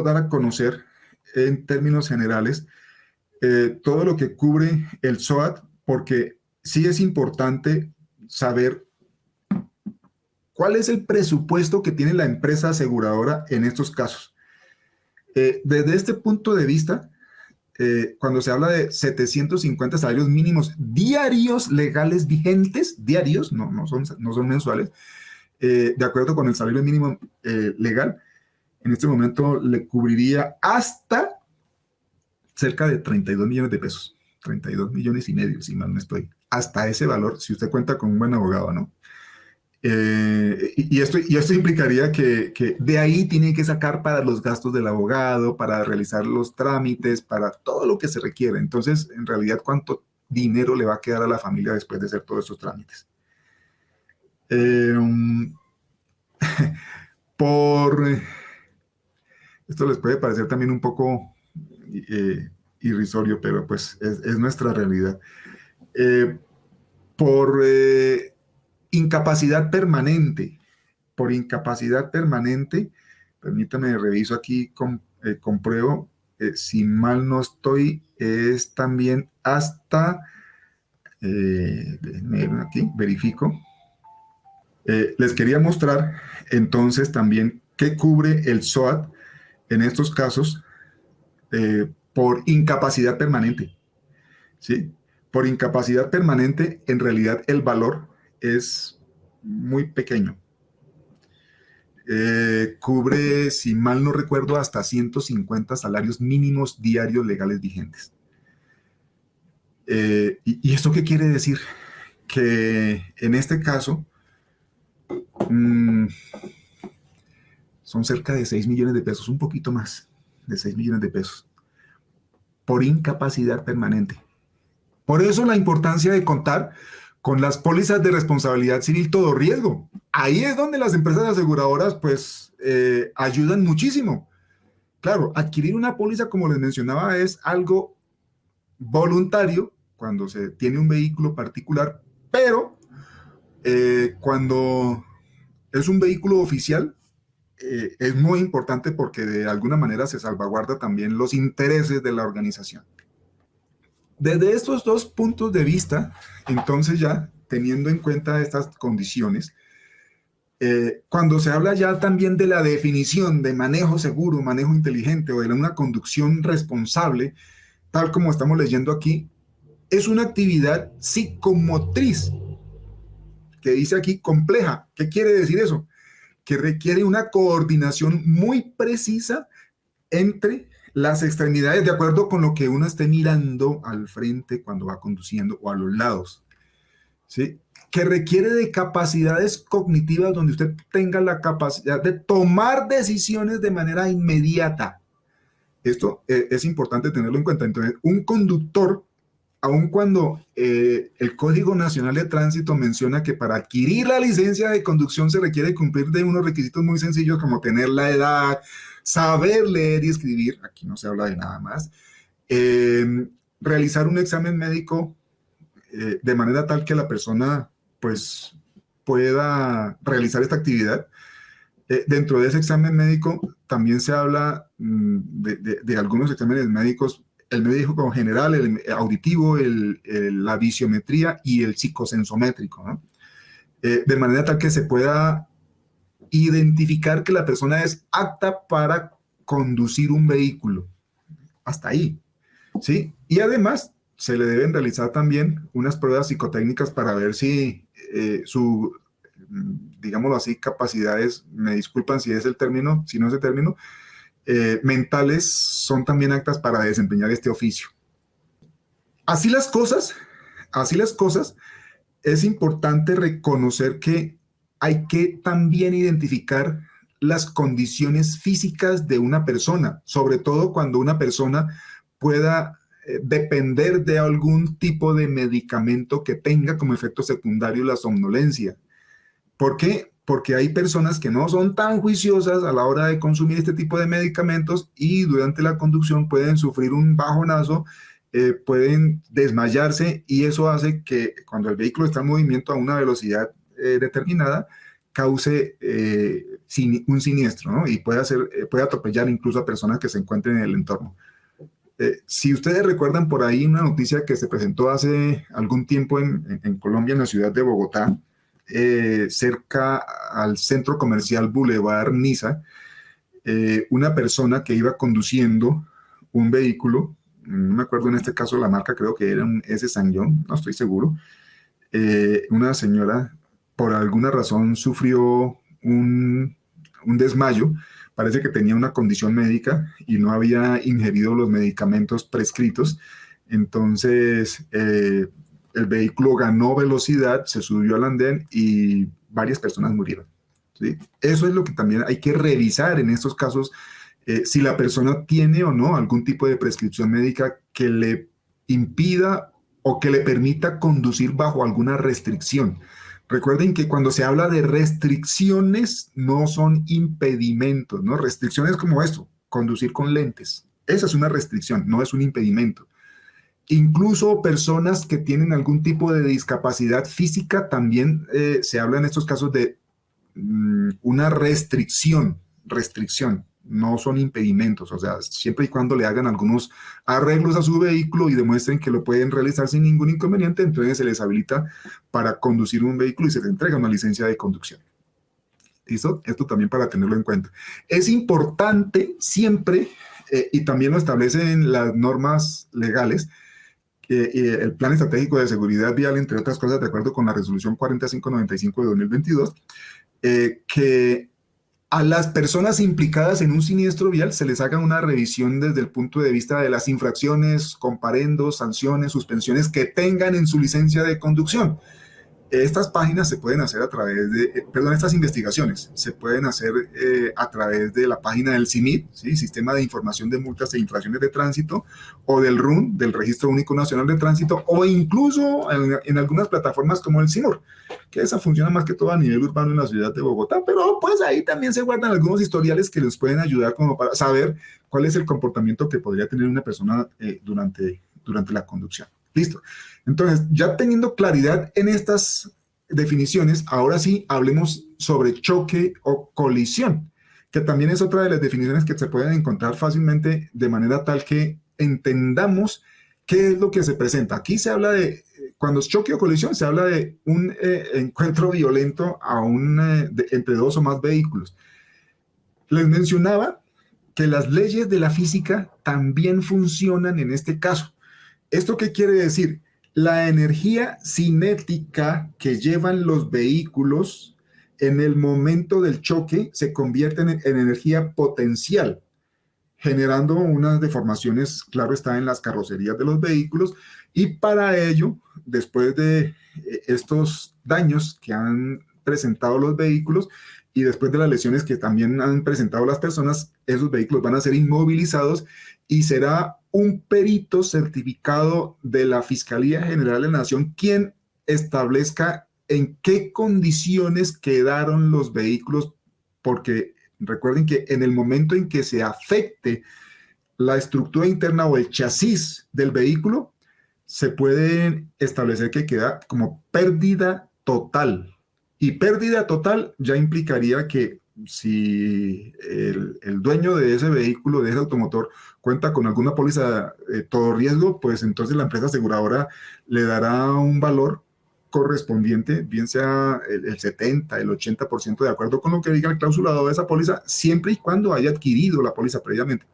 dar a conocer en términos generales todo lo que cubre el SOAT, porque sí es importante saber cuál es el presupuesto que tiene la empresa aseguradora en estos casos. Desde este punto de vista, cuando se habla de 750 salarios mínimos diarios legales vigentes, diarios, no son mensuales, de acuerdo con el salario mínimo legal, en este momento le cubriría hasta cerca de 32 millones de pesos, 32 millones y medio, si mal no estoy, hasta ese valor, si usted cuenta con un buen abogado, ¿no? Y esto implicaría que de ahí tiene que sacar para los gastos del abogado, para realizar los trámites, para todo lo que se requiere. Entonces, en realidad, ¿cuánto dinero le va a quedar a la familia después de hacer todos esos trámites? Esto les puede parecer también un poco irrisorio, pero pues es nuestra realidad. Por incapacidad permanente, permítame reviso aquí, compruebo, si mal no estoy, es también hasta, déjenme ver aquí, verifico. Les quería mostrar entonces también qué cubre el SOAT en estos casos por incapacidad permanente, ¿sí? Por incapacidad permanente, en realidad el valor es muy pequeño. Cubre, si mal no recuerdo, hasta 150 salarios mínimos diarios legales vigentes. ¿Y esto qué quiere decir? Que en este caso son cerca de 6 millones de pesos, un poquito más de 6 millones de pesos, por incapacidad permanente. Por eso la importancia de contar con las pólizas de responsabilidad civil todo riesgo. Ahí es donde las empresas aseguradoras pues ayudan muchísimo. Claro, adquirir una póliza, como les mencionaba, es algo voluntario cuando se tiene un vehículo particular, pero cuando es un vehículo oficial, es muy importante porque de alguna manera se salvaguarda también los intereses de la organización. Desde estos dos puntos de vista, entonces ya teniendo en cuenta estas condiciones, cuando se habla ya también de la definición de manejo seguro, manejo inteligente o de una conducción responsable, tal como estamos leyendo aquí, es una actividad psicomotriz, que dice aquí compleja. ¿Qué quiere decir eso? Que requiere una coordinación muy precisa entre las extremidades, de acuerdo con lo que uno esté mirando al frente cuando va conduciendo o a los lados, ¿sí? Que requiere de capacidades cognitivas donde usted tenga la capacidad de tomar decisiones de manera inmediata. Esto es importante tenerlo en cuenta. Entonces, un conductor, aun cuando el Código Nacional de Tránsito menciona que para adquirir la licencia de conducción se requiere cumplir de unos requisitos muy sencillos como tener la edad, saber leer y escribir, aquí no se habla de nada más, realizar un examen médico de manera tal que la persona pues pueda realizar esta actividad. Dentro de ese examen médico también se habla de algunos exámenes médicos, el médico general, el auditivo, la visiometría y el psicosensométrico, ¿no? De manera tal que se pueda identificar que la persona es apta para conducir un vehículo. Hasta ahí, ¿sí? Y además se le deben realizar también unas pruebas psicotécnicas para ver si digámoslo así, capacidades, me disculpan si es el término, si no es el término, mentales son también aptas para desempeñar este oficio. Así las cosas, es importante reconocer que hay que también identificar las condiciones físicas de una persona, sobre todo cuando una persona pueda depender de algún tipo de medicamento que tenga como efecto secundario la somnolencia. ¿Por qué? Porque hay personas que no son tan juiciosas a la hora de consumir este tipo de medicamentos y durante la conducción pueden sufrir un bajonazo, pueden desmayarse y eso hace que cuando el vehículo está en movimiento a una velocidad determinada, cause un siniestro, ¿no? Y puede atropellar incluso a personas que se encuentren en el entorno. Si ustedes recuerdan por ahí una noticia que se presentó hace algún tiempo en Colombia, en la ciudad de Bogotá, cerca al centro comercial Boulevard Niza, una persona que iba conduciendo un vehículo, no me acuerdo en este caso la marca, creo que era un S. Sanyong, no estoy seguro, una señora por alguna razón sufrió un desmayo, parece que tenía una condición médica y no había ingerido los medicamentos prescritos, entonces el vehículo ganó velocidad, se subió al andén y varias personas murieron, ¿sí? Eso es lo que también hay que revisar en estos casos, si la persona tiene o no algún tipo de prescripción médica que le impida o que le permita conducir bajo alguna restricción. Recuerden que cuando se habla de restricciones no son impedimentos, ¿no? Restricciones como esto, conducir con lentes. Esa es una restricción, no es un impedimento. Incluso personas que tienen algún tipo de discapacidad física también se habla en estos casos de una restricción, no son impedimentos, o sea, siempre y cuando le hagan algunos arreglos a su vehículo y demuestren que lo pueden realizar sin ningún inconveniente, entonces se les habilita para conducir un vehículo y se les entrega una licencia de conducción. ¿Listo? Esto también para tenerlo en cuenta. Es importante siempre, y también lo establecen las normas legales, el Plan Estratégico de Seguridad Vial, entre otras cosas, de acuerdo con la Resolución 4595 de 2022, que a las personas implicadas en un siniestro vial se les haga una revisión desde el punto de vista de las infracciones, comparendos, sanciones, suspensiones que tengan en su licencia de conducción. Estas páginas se pueden hacer a través de, estas investigaciones se pueden hacer a través de la página del CIMIT, ¿sí? Sistema de Información de Multas e Infracciones de Tránsito, o del RUN, del Registro Único Nacional de Tránsito, o incluso en algunas plataformas como el CIMUR, que esa funciona más que todo a nivel urbano en la ciudad de Bogotá, pero pues ahí también se guardan algunos historiales que les pueden ayudar como para saber cuál es el comportamiento que podría tener una persona durante la conducción. Listo. Entonces, ya teniendo claridad en estas definiciones, ahora sí hablemos sobre choque o colisión. que también es otra de las definiciones que se pueden encontrar fácilmente de manera tal que entendamos qué es lo que se presenta. Aquí se habla de, cuando es choque o colisión, se habla de un encuentro violento entre dos o más vehículos. Les mencionaba que las leyes de la física también funcionan en este caso. ¿Esto qué quiere decir? La energía cinética que llevan los vehículos en el momento del choque se convierte en energía potencial, generando unas deformaciones, claro está, en las carrocerías de los vehículos, y para ello, después de estos daños que han presentado los vehículos y después de las lesiones que también han presentado las personas, esos vehículos van a ser inmovilizados y será un perito certificado de la Fiscalía General de la Nación quien establezca en qué condiciones quedaron los vehículos, porque recuerden que en el momento en que se afecte la estructura interna o el chasis del vehículo, se puede establecer que queda como pérdida total. Y pérdida total ya implicaría que si el dueño de ese vehículo, de ese automotor, cuenta con alguna póliza todo riesgo, pues entonces la empresa aseguradora le dará un valor correspondiente, bien sea el 70, el 80%, de acuerdo con lo que diga el clausulado de esa póliza, siempre y cuando haya adquirido la póliza previamente.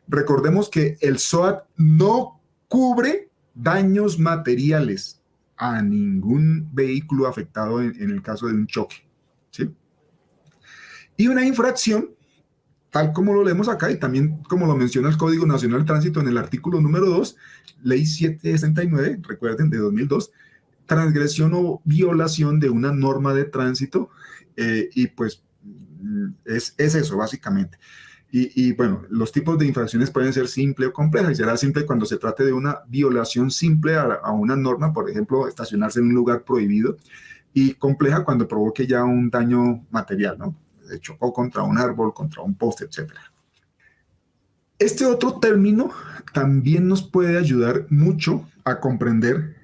Recordemos que el SOAT no cubre daños materiales a ningún vehículo afectado en el caso de un choque, ¿sí? Y una infracción, tal como lo leemos acá y también como lo menciona el Código Nacional de Tránsito en el artículo número 2, Ley 769, recuerden, de 2002, transgresión o violación de una norma de tránsito, y pues es eso básicamente. Y bueno, los tipos de infracciones pueden ser simple o compleja, y será simple cuando se trate de una violación simple a una norma, por ejemplo, estacionarse en un lugar prohibido, y compleja cuando provoque ya un daño material, ¿no? De chocó contra un árbol, contra un poste, etc. Este otro término también nos puede ayudar mucho a comprender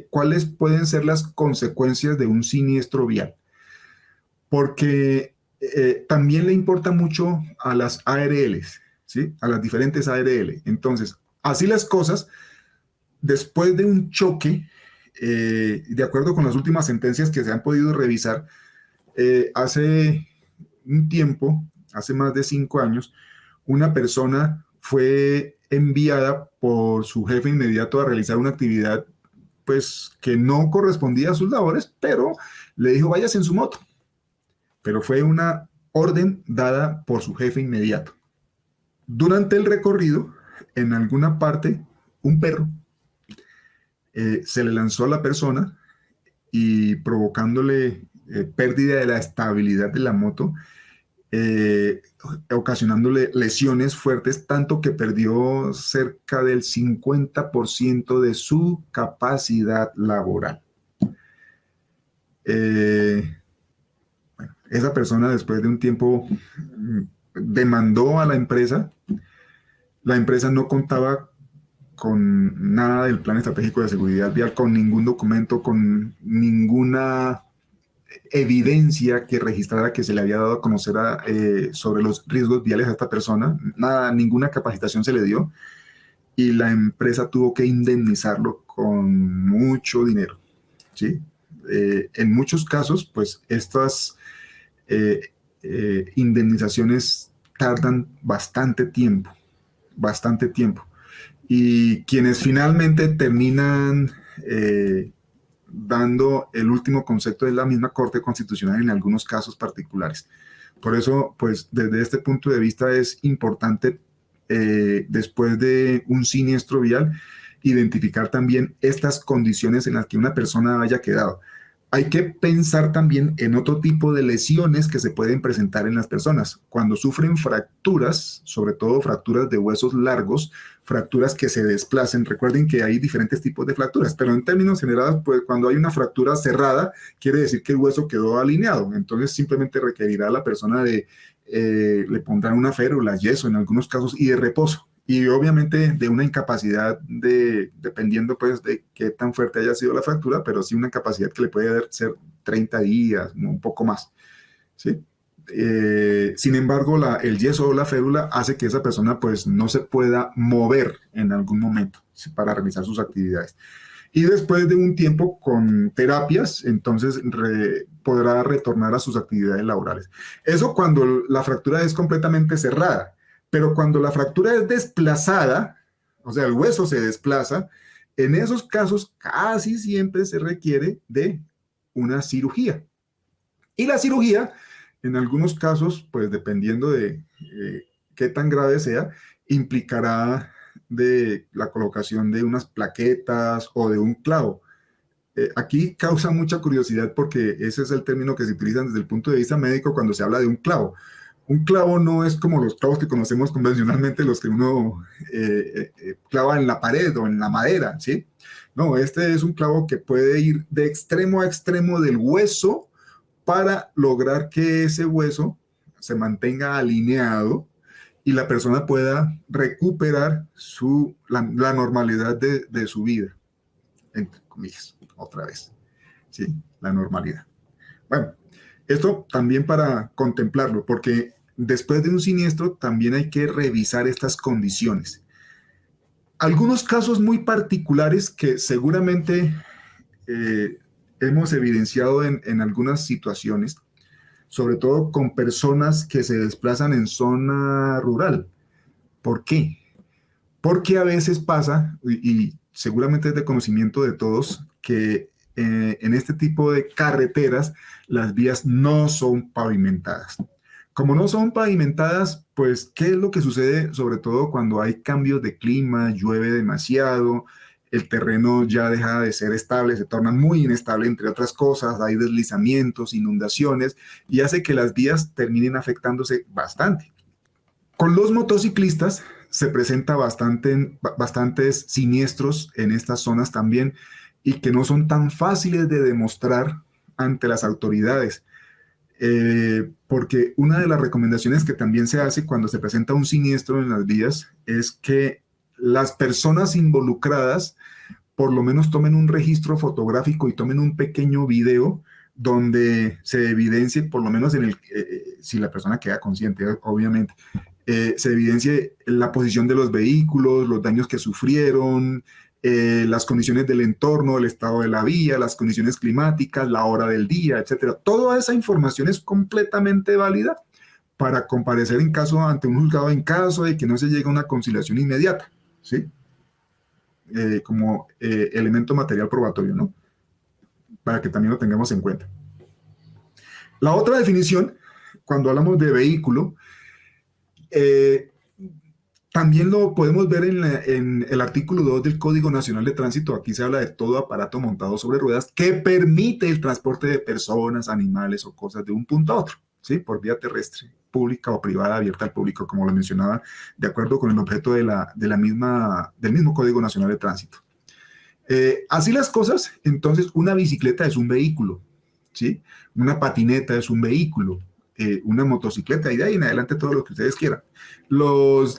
cuáles pueden ser las consecuencias de un siniestro vial, porque también le importa mucho a las ARLs, ¿sí? A las diferentes ARL. Entonces, así las cosas, después de un choque, de acuerdo con las últimas sentencias que se han podido revisar, hace un tiempo, hace más de 5 años, una persona fue enviada por su jefe inmediato a realizar una actividad pues que no correspondía a sus labores, pero le dijo váyase en su moto. Pero fue una orden dada por su jefe inmediato. Durante el recorrido, en alguna parte, un perro se le lanzó a la persona y provocándole pérdida de la estabilidad de la moto, ocasionándole lesiones fuertes, tanto que perdió cerca del 50% de su capacidad laboral. Bueno, esa persona después de un tiempo demandó a la empresa. La empresa no contaba con nada del plan estratégico de seguridad vial, con ningún documento, con ninguna evidencia que registrara que se le había dado a conocer sobre los riesgos viales a esta persona. Nada, ninguna capacitación se le dio y la empresa tuvo que indemnizarlo con mucho dinero, ¿sí? En muchos casos, pues estas indemnizaciones tardan bastante tiempo. Y quienes finalmente terminan dando el último concepto de la misma Corte Constitucional en algunos casos particulares. Por eso, pues, desde este punto de vista es importante, después de un siniestro vial, identificar también estas condiciones en las que una persona haya quedado. Hay que pensar también en otro tipo de lesiones que se pueden presentar en las personas. Cuando sufren fracturas, sobre todo fracturas de huesos largos, fracturas que se desplacen. Recuerden que hay diferentes tipos de fracturas, pero en términos generales, pues cuando hay una fractura cerrada, quiere decir que el hueso quedó alineado. Entonces simplemente requerirá a la persona le pondrán una férula, yeso en algunos casos y de reposo. Y obviamente de una incapacidad dependiendo pues de qué tan fuerte haya sido la fractura, pero sí una capacidad que le puede ser 30 días, un poco más, ¿sí? Sin embargo, el yeso o la férula hace que esa persona pues no se pueda mover en algún momento, ¿sí?, para realizar sus actividades. Y después de un tiempo con terapias, entonces podrá retornar a sus actividades laborales. Eso cuando la fractura es completamente cerrada, pero cuando la fractura es desplazada, o sea, el hueso se desplaza, en esos casos casi siempre se requiere de una cirugía. Y la cirugía, en algunos casos, pues dependiendo de qué tan grave sea, implicará de la colocación de unas plaquetas o de un clavo. Aquí causa mucha curiosidad porque ese es el término que se utiliza desde el punto de vista médico cuando se habla de un clavo. Un clavo no es como los clavos que conocemos convencionalmente, los que uno clava en la pared o en la madera, ¿sí? No, este es un clavo que puede ir de extremo a extremo del hueso para lograr que ese hueso se mantenga alineado y la persona pueda recuperar la normalidad de su vida, entre comillas, otra vez, ¿sí? La normalidad. Bueno, esto también para contemplarlo, porque después de un siniestro también hay que revisar estas condiciones. Algunos casos muy particulares que seguramente hemos evidenciado en algunas situaciones, sobre todo con personas que se desplazan en zona rural. ¿Por qué? Porque a veces pasa, y seguramente es de conocimiento de todos, que en este tipo de carreteras las vías no son pavimentadas. Como no son pavimentadas, pues, ¿qué es lo que sucede? Sobre todo cuando hay cambios de clima, llueve demasiado, el terreno ya deja de ser estable, se torna muy inestable, entre otras cosas, hay deslizamientos, inundaciones, y hace que las vías terminen afectándose bastante. Con los motociclistas se presenta bastantes siniestros en estas zonas también, y que no son tan fáciles de demostrar ante las autoridades. Porque una de las recomendaciones que también se hace cuando se presenta un siniestro en las vías es que las personas involucradas por lo menos tomen un registro fotográfico y tomen un pequeño video donde se evidencie, por lo menos si la persona queda consciente, obviamente, se evidencie la posición de los vehículos, los daños que sufrieron, las condiciones del entorno, el estado de la vía, las condiciones climáticas, la hora del día, etcétera. Toda esa información es completamente válida para comparecer ante un juzgado en caso de que no se llegue a una conciliación inmediata, ¿sí? Como elemento material probatorio, ¿no? Para que también lo tengamos en cuenta. La otra definición, cuando hablamos de vehículo, también lo podemos ver en el artículo 2 del Código Nacional de Tránsito. Aquí se habla de todo aparato montado sobre ruedas que permite el transporte de personas, animales o cosas de un punto a otro, ¿sí? Por vía terrestre, pública o privada, abierta al público, como lo mencionaba, de acuerdo con el objeto del mismo Código Nacional de Tránsito. Así las cosas, entonces una bicicleta es un vehículo, ¿sí? Una patineta es un vehículo. Una motocicleta, y de ahí en adelante todo lo que ustedes quieran.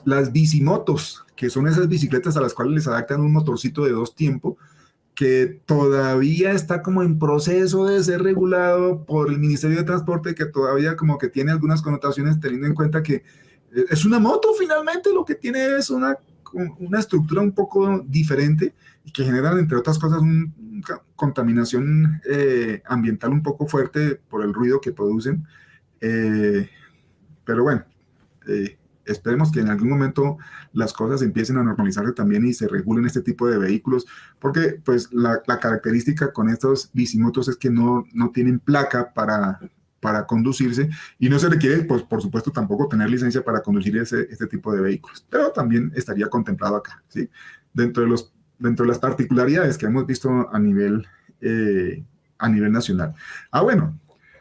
Las bicimotos, que son esas bicicletas a las cuales les adaptan un motorcito de 2 tiempos, que todavía está como en proceso de ser regulado por el Ministerio de Transporte, que todavía como que tiene algunas connotaciones, teniendo en cuenta que es una moto finalmente, lo que tiene es una estructura un poco diferente y que generan, entre otras cosas, una contaminación ambiental un poco fuerte por el ruido que producen. Pero bueno, esperemos que en algún momento las cosas empiecen a normalizarse también y se regulen este tipo de vehículos, porque pues la característica con estos bicimotos es que no tienen placa para conducirse y no se requiere, pues por supuesto, tampoco tener licencia para conducir este tipo de vehículos, pero también estaría contemplado acá, ¿sí? Dentro de las particularidades que hemos visto a nivel nacional. Bueno.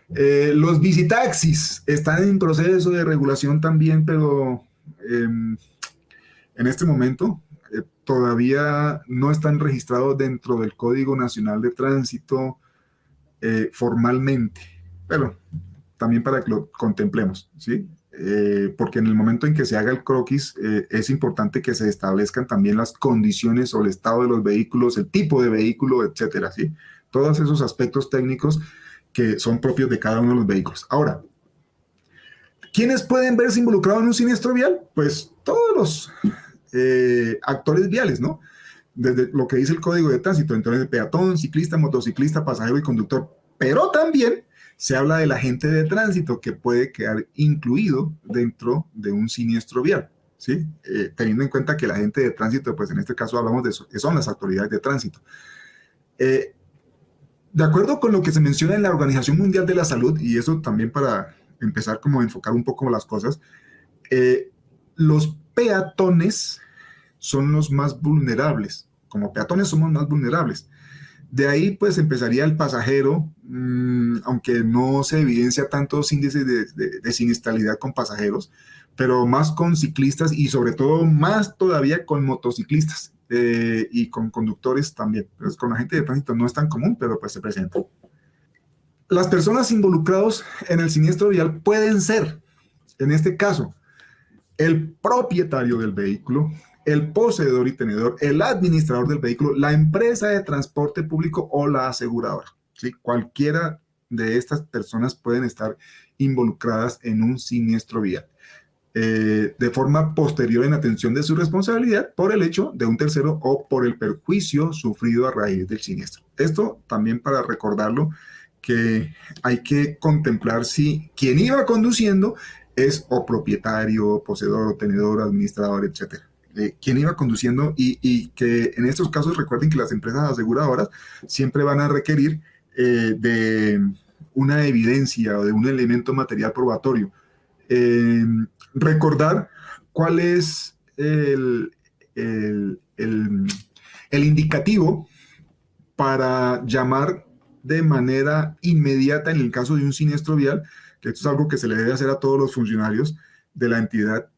Los bicitaxis están en proceso de regulación también, pero en este momento todavía no están registrados dentro del Código Nacional de Tránsito formalmente, pero también para que lo contemplemos, ¿sí? Porque en el momento en que se haga el croquis es importante que se establezcan también las condiciones o el estado de los vehículos, el tipo de vehículo, etcétera, ¿sí? Todos esos aspectos técnicos que son propios de cada uno de los vehículos. Ahora, ¿Quiénes pueden verse involucrados en un siniestro vial? Pues todos los actores viales, ¿no? Desde lo que dice el Código de Tránsito, entonces peatón, ciclista, motociclista, pasajero y conductor. Pero también se habla del agente de tránsito que puede quedar incluido dentro de un siniestro vial, ¿sí? Teniendo en cuenta que el agente de tránsito, pues en este caso hablamos de eso, que son las autoridades de tránsito. De acuerdo con lo que se menciona en la Organización Mundial de la Salud, y eso también para empezar como a enfocar un poco las cosas, los peatones son los más vulnerables. Como peatones somos más vulnerables. De ahí pues empezaría el pasajero, aunque no se evidencia tantos índices de siniestralidad con pasajeros, pero más con ciclistas y sobre todo más todavía con motociclistas y con conductores también. Pues con la gente de tránsito no es tan común, pero pues se presenta. Las personas involucradas en el siniestro vial pueden ser, en este caso, el propietario del vehículo, el poseedor y tenedor, el administrador del vehículo, la empresa de transporte público o la aseguradora, ¿sí? Cualquiera de estas personas pueden estar involucradas en un siniestro vial de forma posterior en atención de su responsabilidad por el hecho de un tercero o por el perjuicio sufrido a raíz del siniestro. Esto también para recordarlo, que hay que contemplar si quien iba conduciendo es o propietario, poseedor, o tenedor, administrador, etcétera. Quien iba conduciendo y que en estos casos recuerden que las empresas aseguradoras siempre van a requerir de una evidencia o de un elemento material probatorio. Recordar cuál es el indicativo para llamar de manera inmediata en el caso de un siniestro vial, que esto es algo que se le debe hacer a todos los funcionarios de la entidad,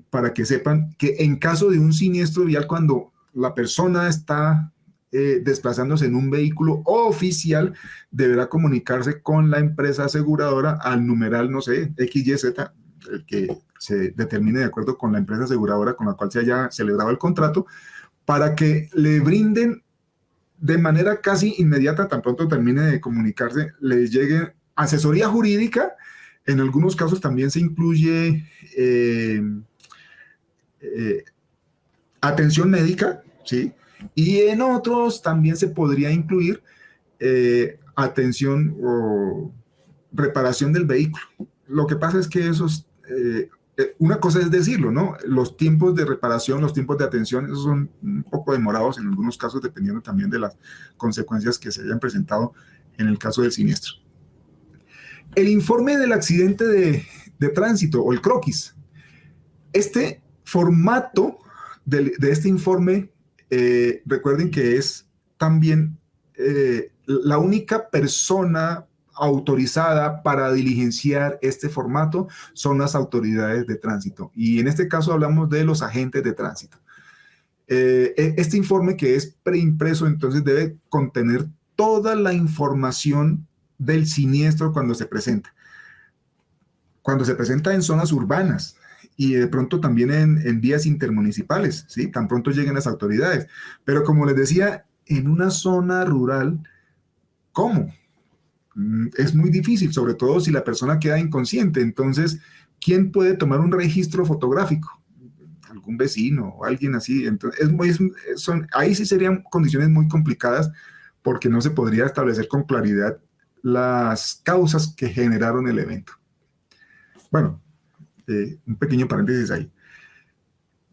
para que sepan que en caso de un siniestro vial, cuando la persona está desplazándose en un vehículo oficial, deberá comunicarse con la empresa aseguradora al numeral, no sé, XYZ, el que se determine de acuerdo con la empresa aseguradora con la cual se haya celebrado el contrato, para que le brinden de manera casi inmediata, tan pronto termine de comunicarse, le llegue asesoría jurídica. En algunos casos también se incluye atención médica, ¿sí? Y en otros también se podría incluir atención o reparación del vehículo. Lo que pasa es que esos, una cosa es decirlo, ¿no? Los tiempos de reparación, los tiempos de atención, esos son un poco demorados en algunos casos, dependiendo también de las consecuencias que se hayan presentado en el caso del siniestro. El informe del accidente de tránsito o el croquis. Este formato de este informe, recuerden que es también la única persona autorizada para diligenciar este formato son las autoridades de tránsito. Y en este caso hablamos de los agentes de tránsito. Este informe, que es preimpreso, entonces debe contener toda la información del siniestro cuando se presenta. Cuando se presenta en zonas urbanas y de pronto también en vías intermunicipales, ¿sí? Tan pronto lleguen las autoridades. Pero como les decía, en una zona rural, ¿cómo? Es muy difícil, sobre todo si la persona queda inconsciente. Entonces, ¿quién puede tomar un registro fotográfico? Algún vecino o alguien así. Entonces, ahí sí serían condiciones muy complicadas porque no se podría establecer con claridad las causas que generaron el evento. Bueno, un pequeño paréntesis ahí.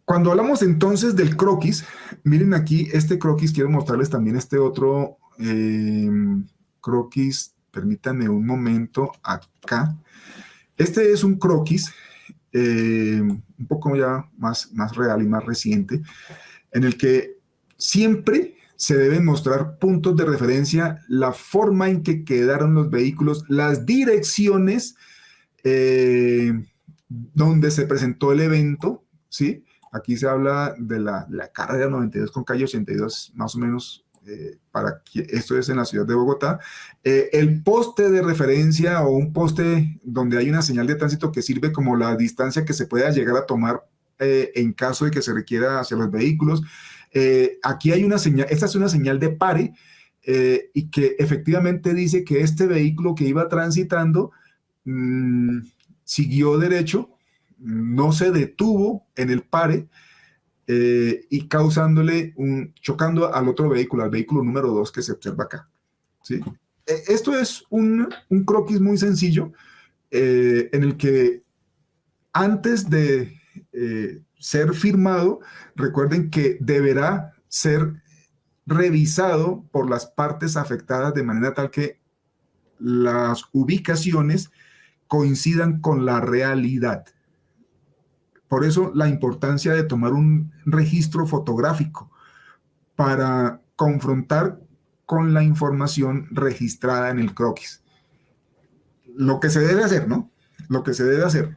Cuando hablamos entonces del croquis, miren aquí este croquis, quiero mostrarles también este otro croquis, permítanme un momento acá. Este es un croquis un poco ya más real y más reciente, en el que siempre se deben mostrar puntos de referencia, la forma en que quedaron los vehículos, las direcciones donde se presentó el evento, ¿sí? Aquí se habla de la carrera 92 con calle 82, más o menos, para que esto es en la ciudad de Bogotá. El poste de referencia o un poste donde hay una señal de tránsito que sirve como la distancia que se pueda llegar a tomar en caso de que se requiera hacia los vehículos. Aquí hay una señal, esta es una señal de pare y que efectivamente dice que este vehículo que iba transitando siguió derecho, no se detuvo en el pare y chocando al otro vehículo, al vehículo número 2 que se observa acá. ¿Sí? Esto es un croquis muy sencillo en el que antes de ser firmado, recuerden que deberá ser revisado por las partes afectadas de manera tal que las ubicaciones coincidan con la realidad. Por eso la importancia de tomar un registro fotográfico para confrontar con la información registrada en el croquis. Lo que se debe hacer, ¿no? Lo que se debe hacer.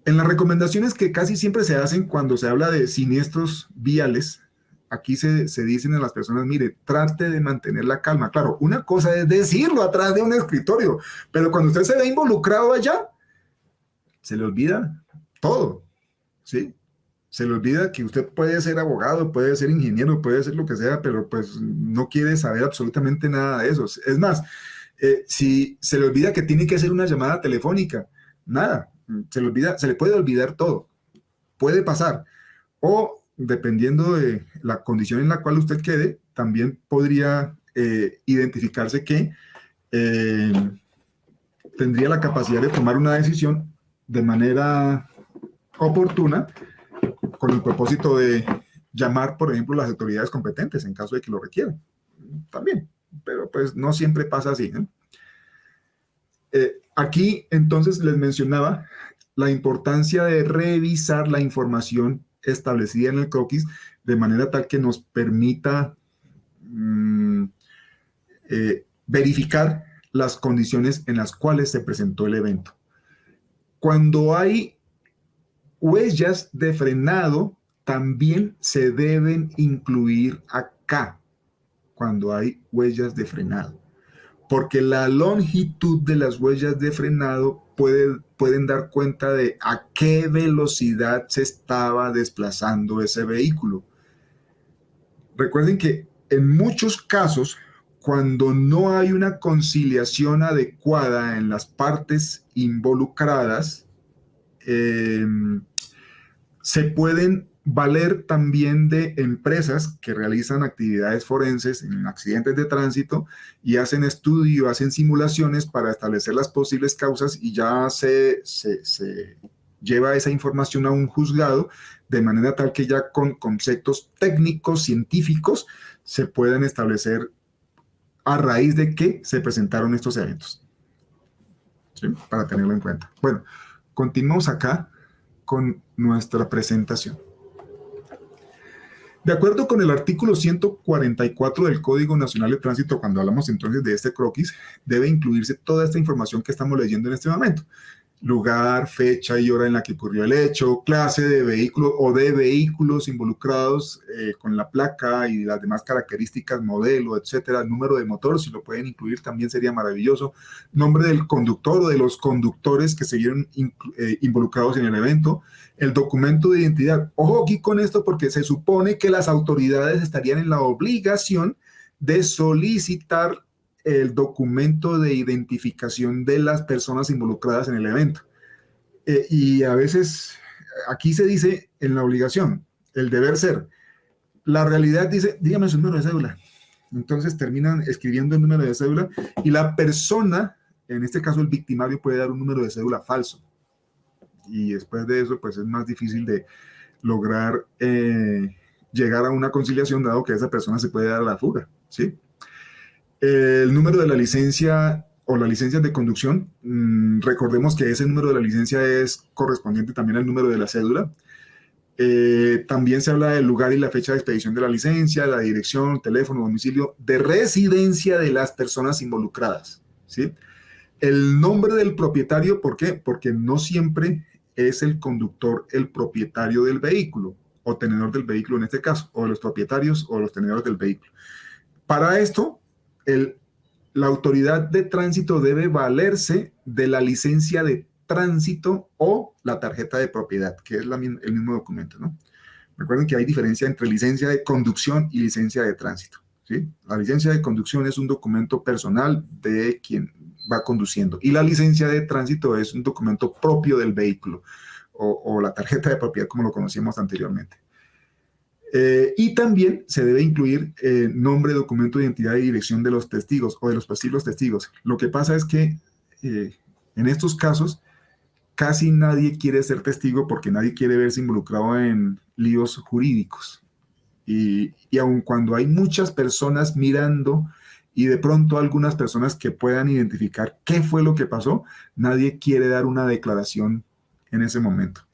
En las recomendaciones que casi siempre se hacen cuando se habla de siniestros viales, aquí se dicen a las personas, mire, trate de mantener la calma. Claro, una cosa es decirlo atrás de un escritorio, pero cuando usted se ve involucrado allá, se le olvida todo, ¿sí? Se le olvida que usted puede ser abogado, puede ser ingeniero, puede ser lo que sea, pero pues no quiere saber absolutamente nada de eso. Es más, si se le olvida que tiene que hacer una llamada telefónica, nada, se le puede olvidar todo, puede pasar. O dependiendo de la condición en la cual usted quede, también podría identificarse que tendría la capacidad de tomar una decisión de manera oportuna con el propósito de llamar, por ejemplo, las autoridades competentes en caso de que lo requieran. También, pero pues no siempre pasa así, ¿no? Aquí entonces les mencionaba la importancia de revisar la información establecida en el croquis de manera tal que nos permita verificar las condiciones en las cuales se presentó el evento. Cuando hay huellas de frenado, también se deben incluir acá, cuando hay huellas de frenado, porque la longitud de las huellas de frenado pueden dar cuenta de a qué velocidad se estaba desplazando ese vehículo. Recuerden que en muchos casos, cuando no hay una conciliación adecuada en las partes involucradas, se pueden valer también de empresas que realizan actividades forenses en accidentes de tránsito y hacen estudio, hacen simulaciones para establecer las posibles causas y ya se lleva esa información a un juzgado de manera tal que ya con conceptos técnicos, científicos, se puedan establecer a raíz de que se presentaron estos eventos. ¿Sí? Para tenerlo en cuenta. Bueno, continuamos acá con nuestra presentación. De acuerdo con el artículo 144 del Código Nacional de Tránsito, cuando hablamos entonces de este croquis, debe incluirse toda esta información que estamos leyendo en este momento. Lugar, fecha y hora en la que ocurrió el hecho, clase de vehículo o de vehículos involucrados con la placa y las demás características, modelo, etcétera, número de motor, si lo pueden incluir también sería maravilloso, nombre del conductor o de los conductores que se vieron involucrados en el evento, el documento de identidad. Ojo aquí con esto porque se supone que las autoridades estarían en la obligación de solicitar el documento de identificación de las personas involucradas en el evento. Y a veces, aquí se dice en la obligación, el deber ser. La realidad dice, dígame su número de cédula. Entonces terminan escribiendo el número de cédula y la persona, en este caso el victimario, puede dar un número de cédula falso. Y después de eso, pues es más difícil de lograr llegar a una conciliación, dado que esa persona se puede dar a la fuga, ¿sí? El número de la licencia o la licencia de conducción, recordemos que ese número de la licencia es correspondiente también al número de la cédula. También se habla del lugar y la fecha de expedición de la licencia, la dirección, teléfono, domicilio de residencia de las personas involucradas, ¿sí? El nombre del propietario, ¿por qué? Porque no siempre es el conductor el propietario del vehículo o tenedor del vehículo en este caso, o de los propietarios o los tenedores del vehículo. Para esto, la autoridad de tránsito debe valerse de la licencia de tránsito o la tarjeta de propiedad, que es el mismo documento, ¿no? Recuerden que hay diferencia entre licencia de conducción y licencia de tránsito, ¿sí? La licencia de conducción es un documento personal de quien va conduciendo. Y la licencia de tránsito es un documento propio del vehículo o la tarjeta de propiedad como lo conocíamos anteriormente. Y también se debe incluir nombre, documento de identidad y dirección de los testigos o de los posibles testigos. Lo que pasa es que en estos casos casi nadie quiere ser testigo porque nadie quiere verse involucrado en líos jurídicos. Y aun cuando hay muchas personas mirando y de pronto algunas personas que puedan identificar qué fue lo que pasó, nadie quiere dar una declaración en ese momento.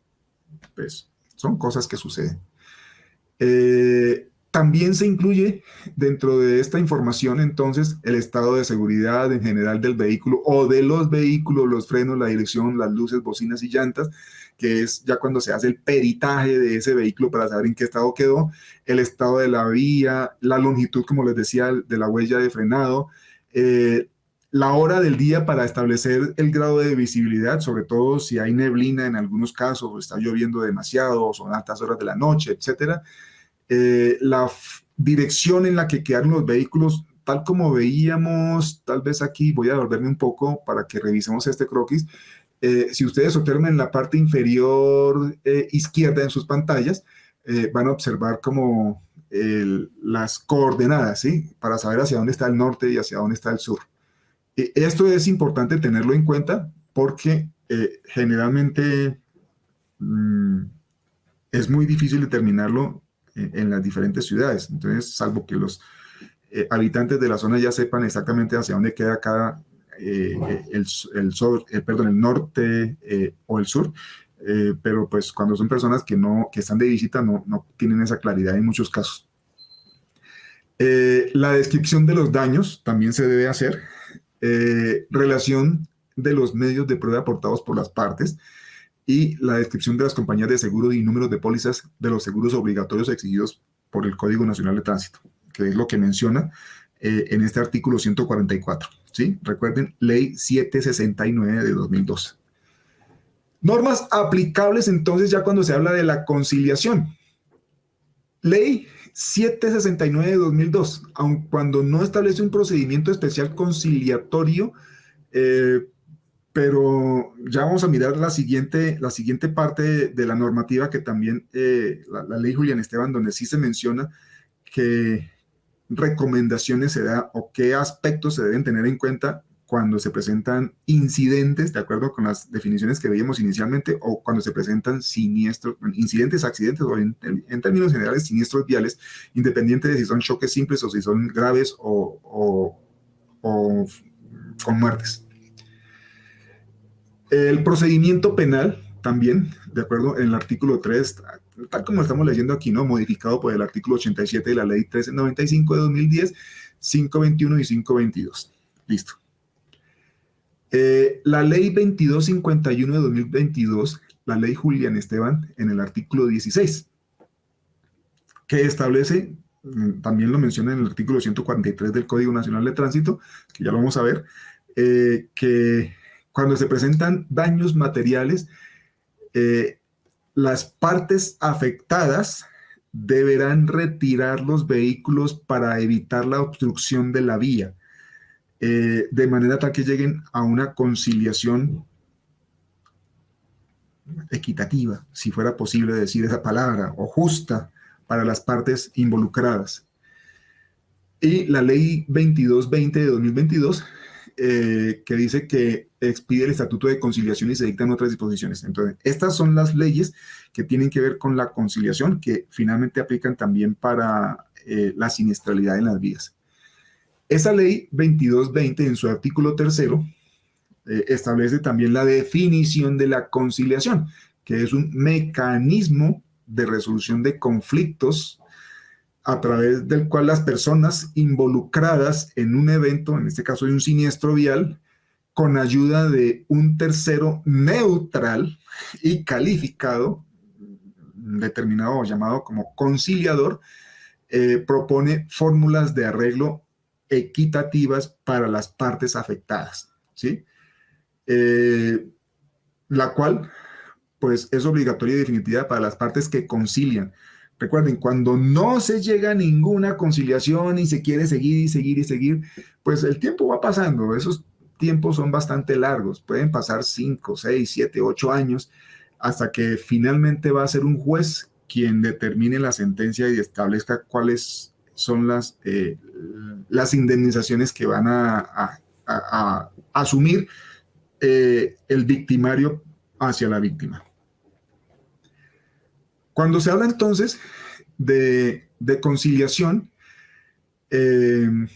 Pues son cosas que suceden. También se incluye dentro de esta información entonces el estado de seguridad en general del vehículo o de los vehículos, los frenos, la dirección, las luces, bocinas y llantas, que es ya cuando se hace el peritaje de ese vehículo para saber en qué estado quedó, el estado de la vía, la longitud, como les decía, de la huella de frenado, la hora del día para establecer el grado de visibilidad, sobre todo si hay neblina en algunos casos, o está lloviendo demasiado, o son altas horas de la noche, etcétera. La dirección en la que quedaron los vehículos, tal como veíamos, tal vez aquí voy a volverme un poco para que revisemos este croquis. Si ustedes observan en la parte inferior izquierda en sus pantallas, van a observar como las coordenadas, ¿sí? Para saber hacia dónde está el norte y hacia dónde está el sur. Esto es importante tenerlo en cuenta porque generalmente es muy difícil determinarlo en las diferentes ciudades. Entonces, salvo que los habitantes de la zona ya sepan exactamente hacia dónde queda cada el norte o el sur, pero pues cuando son personas que están de visita no tienen esa claridad en muchos casos. La descripción de los daños también se debe hacer. Relación de los medios de prueba aportados por las partes y la descripción de las compañías de seguro y números de pólizas de los seguros obligatorios exigidos por el Código Nacional de Tránsito, que es lo que menciona en este artículo 144. ¿Sí? Recuerden, Ley 769 de 2002. Normas aplicables entonces ya cuando se habla de la conciliación. Ley 769 de 2002, aun cuando no establece un procedimiento especial conciliatorio, pero ya vamos a mirar la siguiente parte de la normativa que también, la ley Julián Esteban, donde sí se menciona qué recomendaciones se da o qué aspectos se deben tener en cuenta cuando se presentan incidentes, de acuerdo con las definiciones que veíamos inicialmente, o cuando se presentan siniestros, incidentes, accidentes, o en términos generales, siniestros viales, independiente de si son choques simples o si son graves o con muertes. El procedimiento penal también, de acuerdo en el artículo 3, tal como estamos leyendo aquí, ¿no? Modificado por el artículo 87 de la ley 1395 de 2010, 521 y 522. Listo. La ley 2251 de 2022, la ley Julián Esteban, en el artículo 16, que establece, también lo menciona en el artículo 143 del Código Nacional de Tránsito, que ya lo vamos a ver, que cuando se presentan daños materiales, las partes afectadas deberán retirar los vehículos para evitar la obstrucción de la vía, de manera tal que lleguen a una conciliación equitativa, si fuera posible decir esa palabra, o justa para las partes involucradas. Y la ley 2220 de 2022, que dice que expide el Estatuto de Conciliación y se dictan otras disposiciones. Entonces, estas son las leyes que tienen que ver con la conciliación, que finalmente aplican también para la siniestralidad en las vías. Esa ley 2220, en su artículo 3, establece también la definición de la conciliación, que es un mecanismo de resolución de conflictos a través del cual las personas involucradas en un evento, en este caso de un siniestro vial, con ayuda de un tercero neutral y calificado, determinado o llamado como conciliador, propone fórmulas de arreglo equitativas para las partes afectadas, ¿sí? La cual, pues, es obligatoria y definitiva para las partes que concilian. Recuerden, cuando no se llega a ninguna conciliación y se quiere seguir y seguir y seguir, pues el tiempo va pasando, esos tiempos son bastante largos, pueden pasar 5, 6, 7, 8 años hasta que finalmente va a ser un juez quien determine la sentencia y establezca cuáles son las indemnizaciones que van a asumir el victimario hacia la víctima. Cuando se habla entonces de conciliación, en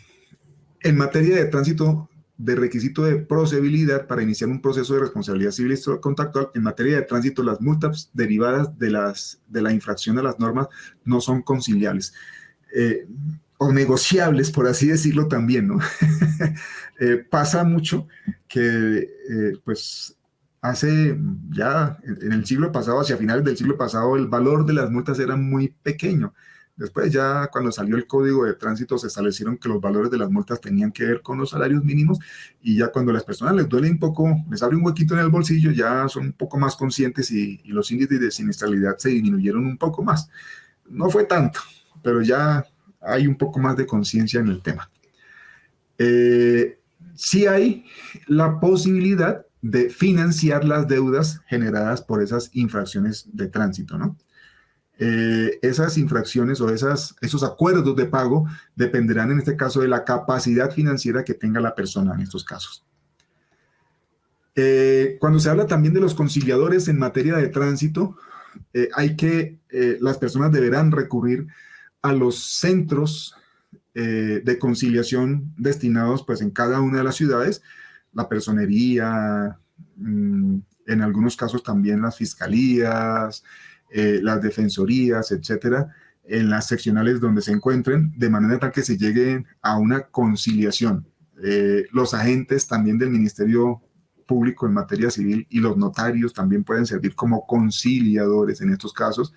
materia de tránsito, de requisito de procedibilidad para iniciar un proceso de responsabilidad civil contractual, en materia de tránsito, las multas derivadas de la infracción a las normas no son conciliables o negociables, por así decirlo también, ¿no? Pasa mucho que, pues, hace ya en el siglo pasado, hacia finales del siglo pasado, el valor de las multas era muy pequeño. Después ya cuando salió el Código de Tránsito se establecieron que los valores de las multas tenían que ver con los salarios mínimos y ya cuando a las personas les duele un poco, les abre un huequito en el bolsillo, ya son un poco más conscientes y los índices de siniestralidad se disminuyeron un poco más. No fue tanto, pero ya hay un poco más de conciencia en el tema. Sí hay la posibilidad de financiar las deudas generadas por esas infracciones de tránsito, ¿no? Esas infracciones o esos acuerdos de pago dependerán en este caso de la capacidad financiera que tenga la persona en estos casos. Cuando se habla también de los conciliadores en materia de tránsito, las personas deberán recurrir a los centros de conciliación destinados pues en cada una de las ciudades, la personería, en algunos casos también las fiscalías, las defensorías, etcétera, en las seccionales donde se encuentren, de manera tal que se llegue a una conciliación. Los agentes también del Ministerio Público en materia civil y los notarios también pueden servir como conciliadores en estos casos.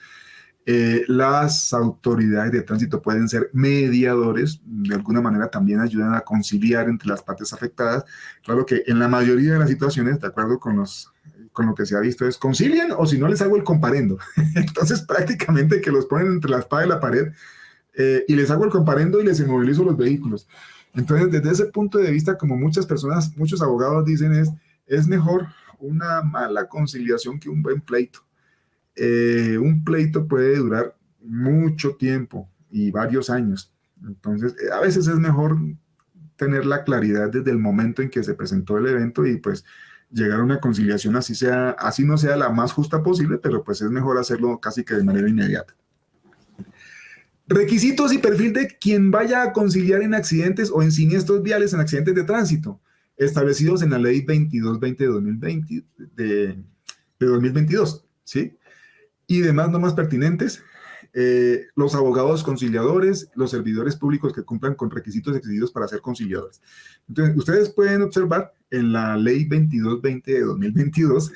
Las autoridades de tránsito pueden ser mediadores, de alguna manera también ayudan a conciliar entre las partes afectadas. Claro que en la mayoría de las situaciones, de acuerdo con lo que se ha visto, es concilian o si no les hago el comparendo. Entonces prácticamente que los ponen entre la espada y la pared y les hago el comparendo y les inmovilizo los vehículos. Entonces desde ese punto de vista, como muchas personas, muchos abogados dicen, es mejor una mala conciliación que un buen pleito. Un pleito puede durar mucho tiempo y varios años. Entonces, a veces es mejor tener la claridad desde el momento en que se presentó el evento y pues llegar a una conciliación así no sea la más justa posible, pero pues es mejor hacerlo casi que de manera inmediata. Requisitos y perfil de quien vaya a conciliar en accidentes o en siniestros viales, en accidentes de tránsito, establecidos en la Ley 2220 de 2022, ¿sí? Y demás normas pertinentes, los abogados conciliadores, los servidores públicos que cumplan con requisitos exigidos para ser conciliadores. Entonces, ustedes pueden observar en la Ley 2220 de 2022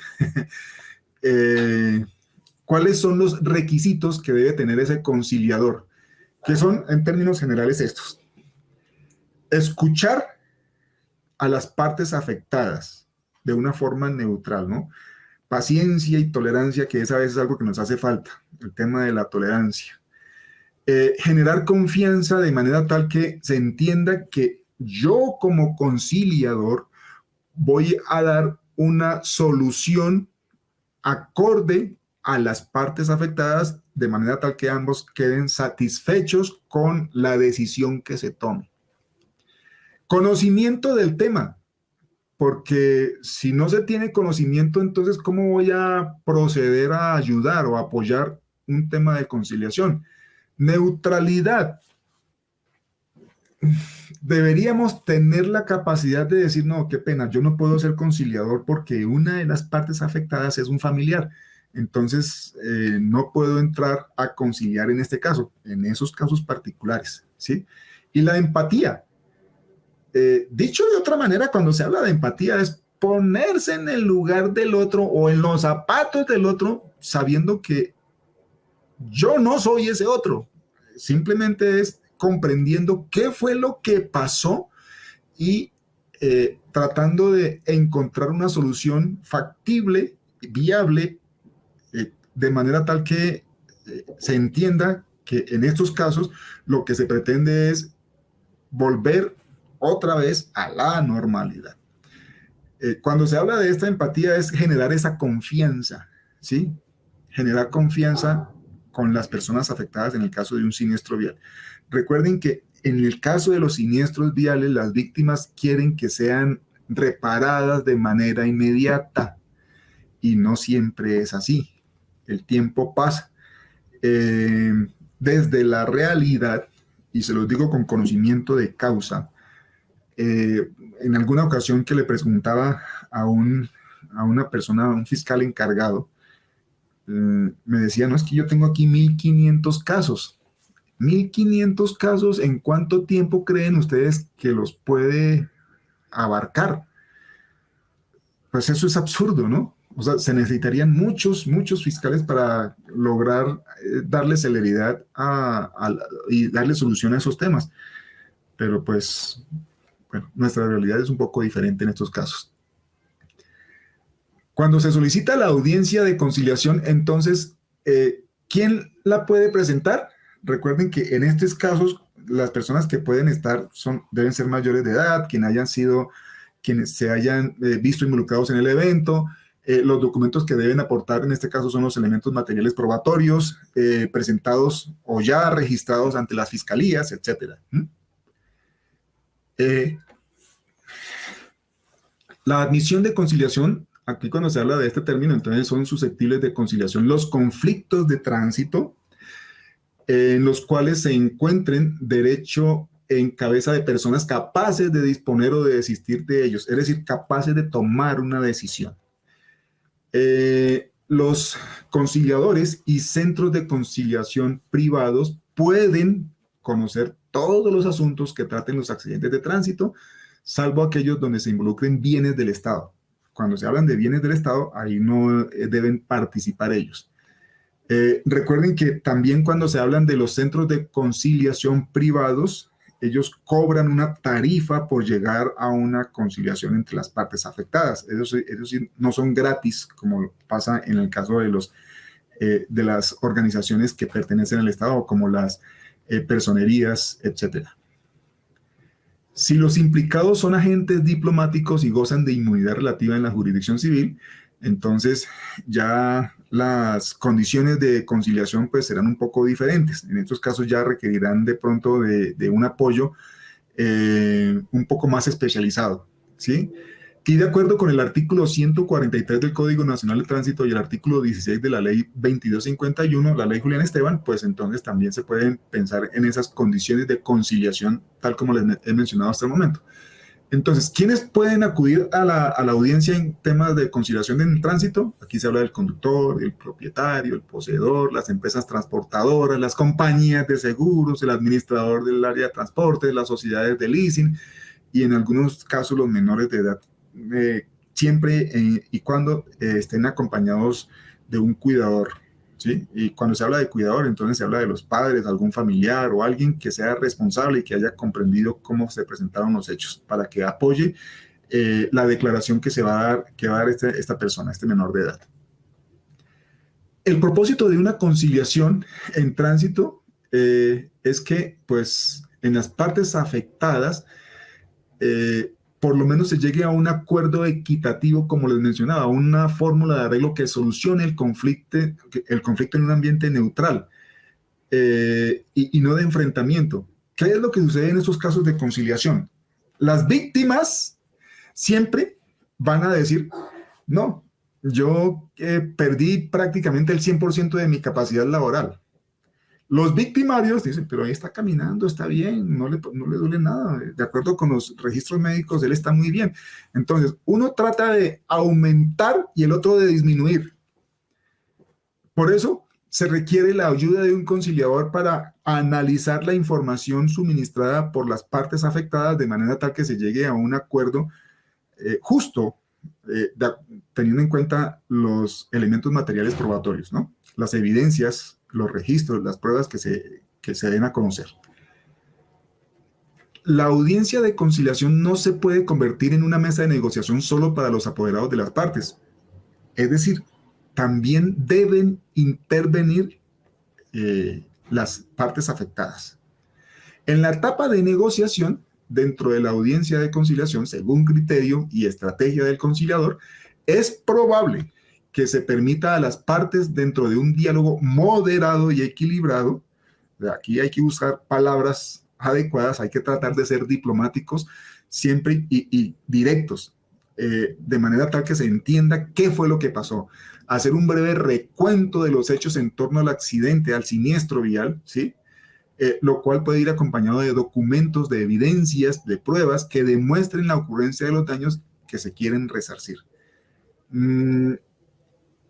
cuáles son los requisitos que debe tener ese conciliador, que son, en términos generales, estos. Escuchar a las partes afectadas de una forma neutral, ¿no? Paciencia y tolerancia, que es a veces algo que nos hace falta, el tema de la tolerancia. Generar confianza de manera tal que se entienda que yo como conciliador voy a dar una solución acorde a las partes afectadas de manera tal que ambos queden satisfechos con la decisión que se tome. Conocimiento del tema. Porque si no se tiene conocimiento, entonces, ¿cómo voy a proceder a ayudar o apoyar un tema de conciliación? Neutralidad. Deberíamos tener la capacidad de decir, no, qué pena, yo no puedo ser conciliador porque una de las partes afectadas es un familiar. Entonces, no puedo entrar a conciliar en este caso, en esos casos particulares, ¿sí? Y la empatía. Dicho de otra manera, cuando se habla de empatía es ponerse en el lugar del otro o en los zapatos del otro, sabiendo que yo no soy ese otro. Simplemente es comprendiendo qué fue lo que pasó y tratando de encontrar una solución factible, viable, de manera tal que se entienda que en estos casos lo que se pretende es volver otra vez a la normalidad. Cuando se habla de esta empatía es generar esa confianza, ¿sí? Generar confianza con las personas afectadas en el caso de un siniestro vial. Recuerden que en el caso de los siniestros viales, las víctimas quieren que sean reparadas de manera inmediata y no siempre es así. El tiempo pasa. Desde la realidad, y se los digo con conocimiento de causa, en alguna ocasión que le preguntaba a una persona, a un fiscal encargado, me decía, no, es que yo tengo aquí 1.500 casos. 1.500 casos, ¿en cuánto tiempo creen ustedes que los puede abarcar? Pues eso es absurdo, ¿no? O sea, se necesitarían muchos fiscales para lograr darle celeridad y darle solución a esos temas. Pero pues, bueno, nuestra realidad es un poco diferente en estos casos. Cuando se solicita la audiencia de conciliación, entonces, ¿quién la puede presentar? Recuerden que en estos casos, las personas que pueden estar deben ser mayores de edad, quienes se hayan visto involucrados en el evento. Los documentos que deben aportar en este caso son los elementos materiales probatorios presentados o ya registrados ante las fiscalías, etc. La admisión de conciliación, aquí cuando se habla de este término, entonces son susceptibles de conciliación los conflictos de tránsito en los cuales se encuentren derecho en cabeza de personas capaces de disponer o de desistir de ellos, es decir, capaces de tomar una decisión. Los conciliadores y centros de conciliación privados pueden conocer todos los asuntos que traten los accidentes de tránsito, salvo aquellos donde se involucren bienes del Estado. Cuando se hablan de bienes del Estado, ahí no deben participar ellos. Recuerden que también cuando se hablan de los centros de conciliación privados, ellos cobran una tarifa por llegar a una conciliación entre las partes afectadas. Ellos no son gratis, como pasa en el caso de las organizaciones que pertenecen al Estado, como las personerías, etc. Si los implicados son agentes diplomáticos y gozan de inmunidad relativa en la jurisdicción civil, entonces ya las condiciones de conciliación pues serán un poco diferentes. En estos casos ya requerirán de pronto de un apoyo un poco más especializado, ¿sí? Y de acuerdo con el artículo 143 del Código Nacional de Tránsito y el artículo 16 de la Ley 2251, la Ley Julián Esteban, pues entonces también se pueden pensar en esas condiciones de conciliación, tal como les he mencionado hasta el momento. Entonces, ¿quiénes pueden acudir a la audiencia en temas de conciliación en el tránsito? Aquí se habla del conductor, el propietario, el poseedor, las empresas transportadoras, las compañías de seguros, el administrador del área de transporte, las sociedades de leasing y en algunos casos los menores de edad, siempre y cuando estén acompañados de un cuidador, ¿sí? Y cuando se habla de cuidador, entonces se habla de los padres, algún familiar o alguien que sea responsable y que haya comprendido cómo se presentaron los hechos para que apoye la declaración que va a dar esta persona, este menor de edad. El propósito de una conciliación en tránsito es que, pues, en las partes afectadas, por lo menos se llegue a un acuerdo equitativo, como les mencionaba, una fórmula de arreglo que solucione el conflicto en un ambiente neutral y no de enfrentamiento. ¿Qué es lo que sucede en estos casos de conciliación? Las víctimas siempre van a decir, no, yo perdí prácticamente el 100% de mi capacidad laboral. Los victimarios dicen, pero ahí está caminando, está bien, no le duele nada. De acuerdo con los registros médicos, él está muy bien. Entonces, uno trata de aumentar y el otro de disminuir. Por eso se requiere la ayuda de un conciliador para analizar la información suministrada por las partes afectadas de manera tal que se llegue a un acuerdo justo, teniendo en cuenta los elementos materiales probatorios, ¿no? Las evidencias, los registros, las pruebas que se den a conocer. La audiencia de conciliación no se puede convertir en una mesa de negociación solo para los apoderados de las partes. Es decir, también deben intervenir las partes afectadas. En la etapa de negociación dentro de la audiencia de conciliación, según criterio y estrategia del conciliador, es probable que se permita a las partes dentro de un diálogo moderado y equilibrado. Aquí hay que buscar palabras adecuadas, hay que tratar de ser diplomáticos siempre y directos, de manera tal que se entienda qué fue lo que pasó. Hacer un breve recuento de los hechos en torno al accidente, al siniestro vial, ¿sí? Lo cual puede ir acompañado de documentos, de evidencias, de pruebas que demuestren la ocurrencia de los daños que se quieren resarcir.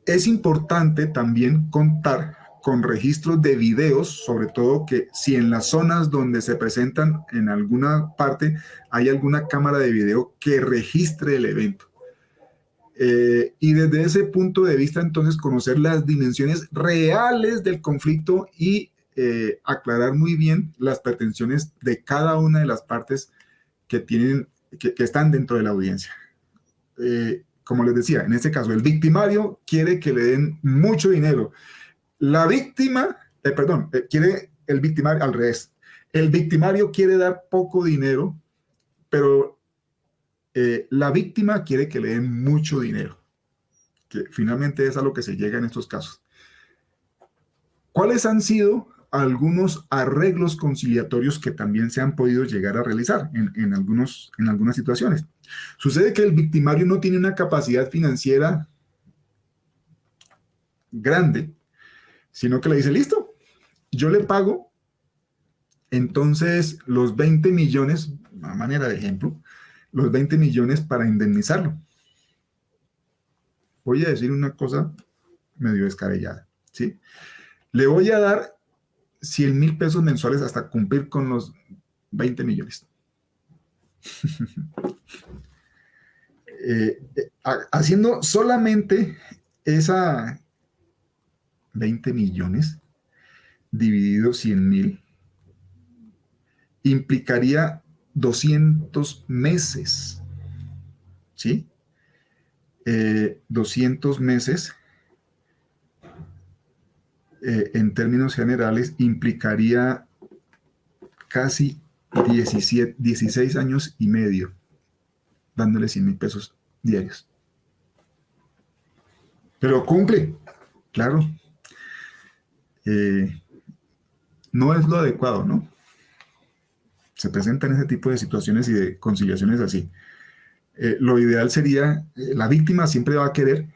Es importante también contar con registros de videos, sobre todo que si en las zonas donde se presentan en alguna parte hay alguna cámara de video que registre el evento. Y desde ese punto de vista, entonces, conocer las dimensiones reales del conflicto y aclarar muy bien las pretensiones de cada una de las partes que están dentro de la audiencia. Como les decía, en este caso, el victimario quiere que le den mucho dinero. La víctima, quiere el victimario al revés. El victimario quiere dar poco dinero, pero la víctima quiere que le den mucho dinero, que finalmente es a lo que se llega en estos casos. ¿Cuáles han sido algunos arreglos conciliatorios que también se han podido llegar a realizar en algunas situaciones? Sucede que el victimario no tiene una capacidad financiera grande, sino que le dice, listo, yo le pago, entonces los 20 millones, a manera de ejemplo, los 20 millones para indemnizarlo. Voy a decir una cosa medio descabellada, ¿sí? Le voy a dar 100,000 pesos mensuales hasta cumplir con los 20 millones. Haciendo solamente esa 20 millones dividido 100,000 implicaría 200 meses, ¿sí? 200 meses en términos generales implicaría casi 16 años y medio dándole 100,000 pesos diarios. Pero cumple, claro. No es lo adecuado, ¿no? Se presentan ese tipo de situaciones y de conciliaciones así. Lo ideal sería, la víctima siempre va a querer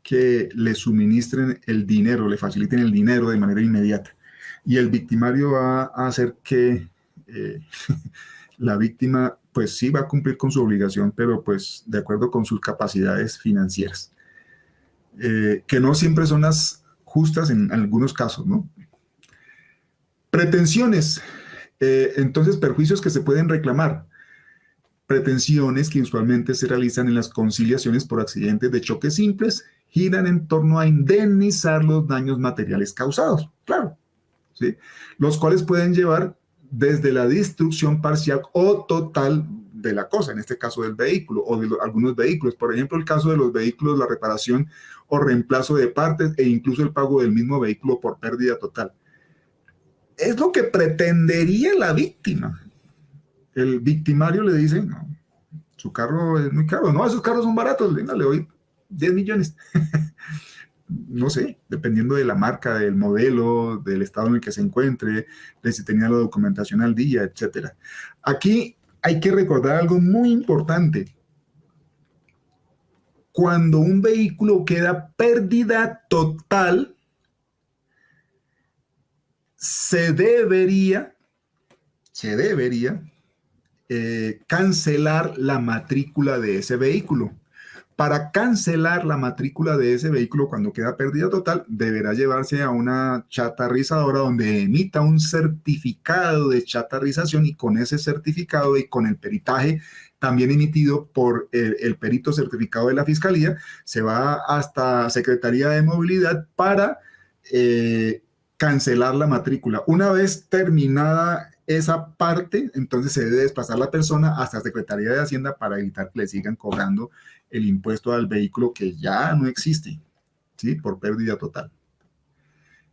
que le suministren el dinero, le faciliten el dinero de manera inmediata. Y el victimario va a hacer que la víctima, pues sí va a cumplir con su obligación, pero pues de acuerdo con sus capacidades financieras, que no siempre son las justas en algunos casos, ¿no? Pretensiones, entonces perjuicios que se pueden reclamar. Pretensiones que usualmente se realizan en las conciliaciones por accidentes de choque simples giran en torno a indemnizar los daños materiales causados, claro, ¿sí? Los cuales pueden llevar desde la destrucción parcial o total de la cosa, en este caso del vehículo o de algunos vehículos. Por ejemplo, el caso de los vehículos, la reparación o reemplazo de partes e incluso el pago del mismo vehículo por pérdida total. Es lo que pretendería la víctima. El victimario le dice, no, su carro es muy caro. No, esos carros son baratos, venga, le doy 10 millones. No sé, dependiendo de la marca, del modelo, del estado en el que se encuentre, de si tenía la documentación al día, etc. Aquí hay que recordar algo muy importante. Cuando un vehículo queda pérdida total, se debería cancelar la matrícula de ese vehículo. Para cancelar la matrícula de ese vehículo cuando queda pérdida total, deberá llevarse a una chatarrizadora donde emita un certificado de chatarrización, y con ese certificado y con el peritaje también emitido por el perito certificado de la Fiscalía, se va hasta Secretaría de Movilidad para cancelar la matrícula. Una vez terminada esa parte, entonces se debe desplazar la persona hasta Secretaría de Hacienda para evitar que le sigan cobrando el impuesto al vehículo que ya no existe, ¿sí? Por pérdida total.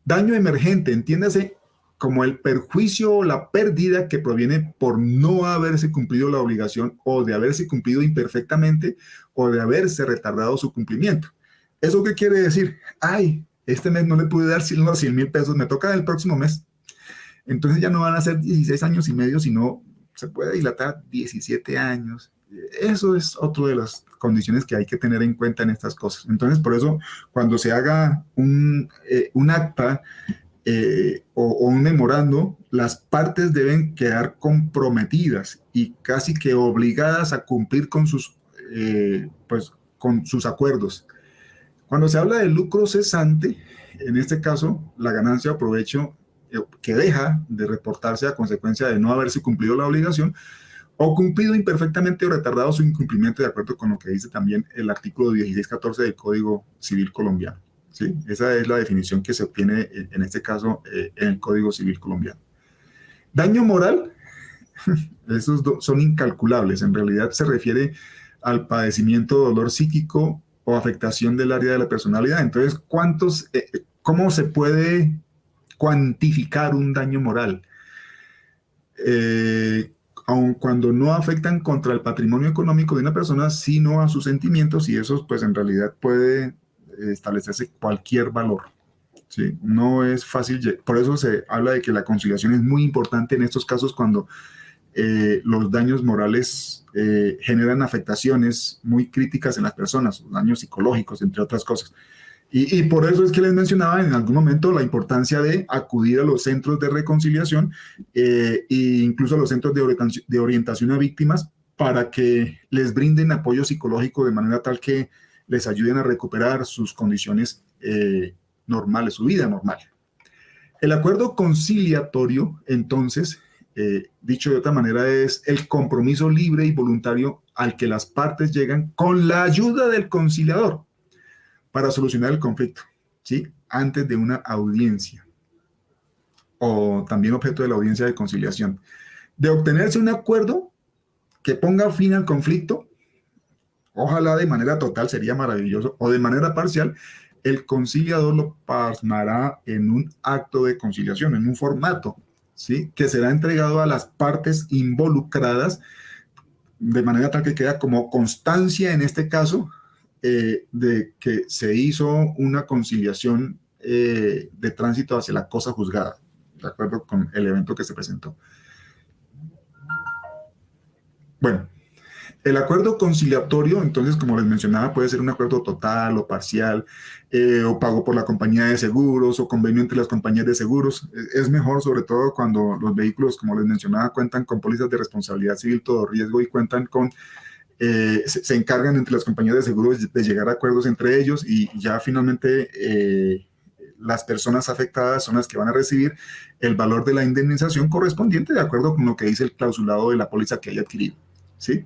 Daño emergente, entiéndase como el perjuicio o la pérdida que proviene por no haberse cumplido la obligación o de haberse cumplido imperfectamente o de haberse retardado su cumplimiento. ¿Eso qué quiere decir? Ay, este mes no le pude dar los 100,000 pesos, me toca el próximo mes. Entonces ya no van a ser 16 años y medio, sino se puede dilatar 17 años. Eso es otra de las condiciones que hay que tener en cuenta en estas cosas. Entonces, por eso, cuando se haga un acta o un memorando, las partes deben quedar comprometidas y casi que obligadas a cumplir con sus acuerdos. Cuando se habla de lucro cesante, en este caso, la ganancia o provecho que deja de reportarse a consecuencia de no haberse cumplido la obligación o cumplido imperfectamente o retardado su incumplimiento de acuerdo con lo que dice también el artículo 1614 del Código Civil colombiano. ¿Sí? Esa es la definición que se obtiene en este caso en el Código Civil colombiano. Daño moral, esos son incalculables. En realidad se refiere al padecimiento, dolor psíquico o afectación del área de la personalidad. Entonces, ¿cómo se puede cuantificar un daño moral? Aun cuando no afectan contra el patrimonio económico de una persona, sino a sus sentimientos, y eso pues en realidad puede establecerse cualquier valor. ¿Sí? No es fácil, por eso se habla de que la conciliación es muy importante en estos casos cuando los daños morales generan afectaciones muy críticas en las personas, daños psicológicos, entre otras cosas. Y por eso es que les mencionaba en algún momento la importancia de acudir a los centros de reconciliación e incluso a los centros de orientación a víctimas para que les brinden apoyo psicológico de manera tal que les ayuden a recuperar sus condiciones normales, su vida normal. El acuerdo conciliatorio, entonces, dicho de otra manera, es el compromiso libre y voluntario al que las partes llegan con la ayuda del conciliador para solucionar el conflicto, ¿sí? Antes de una audiencia, o también objeto de la audiencia de conciliación. De obtenerse un acuerdo que ponga fin al conflicto, ojalá de manera total, sería maravilloso, o de manera parcial, el conciliador lo plasmará en un acto de conciliación, en un formato, ¿sí? Que será entregado a las partes involucradas de manera tal que queda como constancia en este caso de que se hizo una conciliación de tránsito hacia la cosa juzgada, de acuerdo con el evento que se presentó. Bueno, el acuerdo conciliatorio, entonces, como les mencionaba, puede ser un acuerdo total o parcial, o pago por la compañía de seguros, o convenio entre las compañías de seguros. Es mejor, sobre todo, cuando los vehículos, como les mencionaba, cuentan con pólizas de responsabilidad civil todo riesgo y cuentan con se encargan entre las compañías de seguros de llegar a acuerdos entre ellos y ya finalmente las personas afectadas son las que van a recibir el valor de la indemnización correspondiente de acuerdo con lo que dice el clausulado de la póliza que haya adquirido, ¿sí?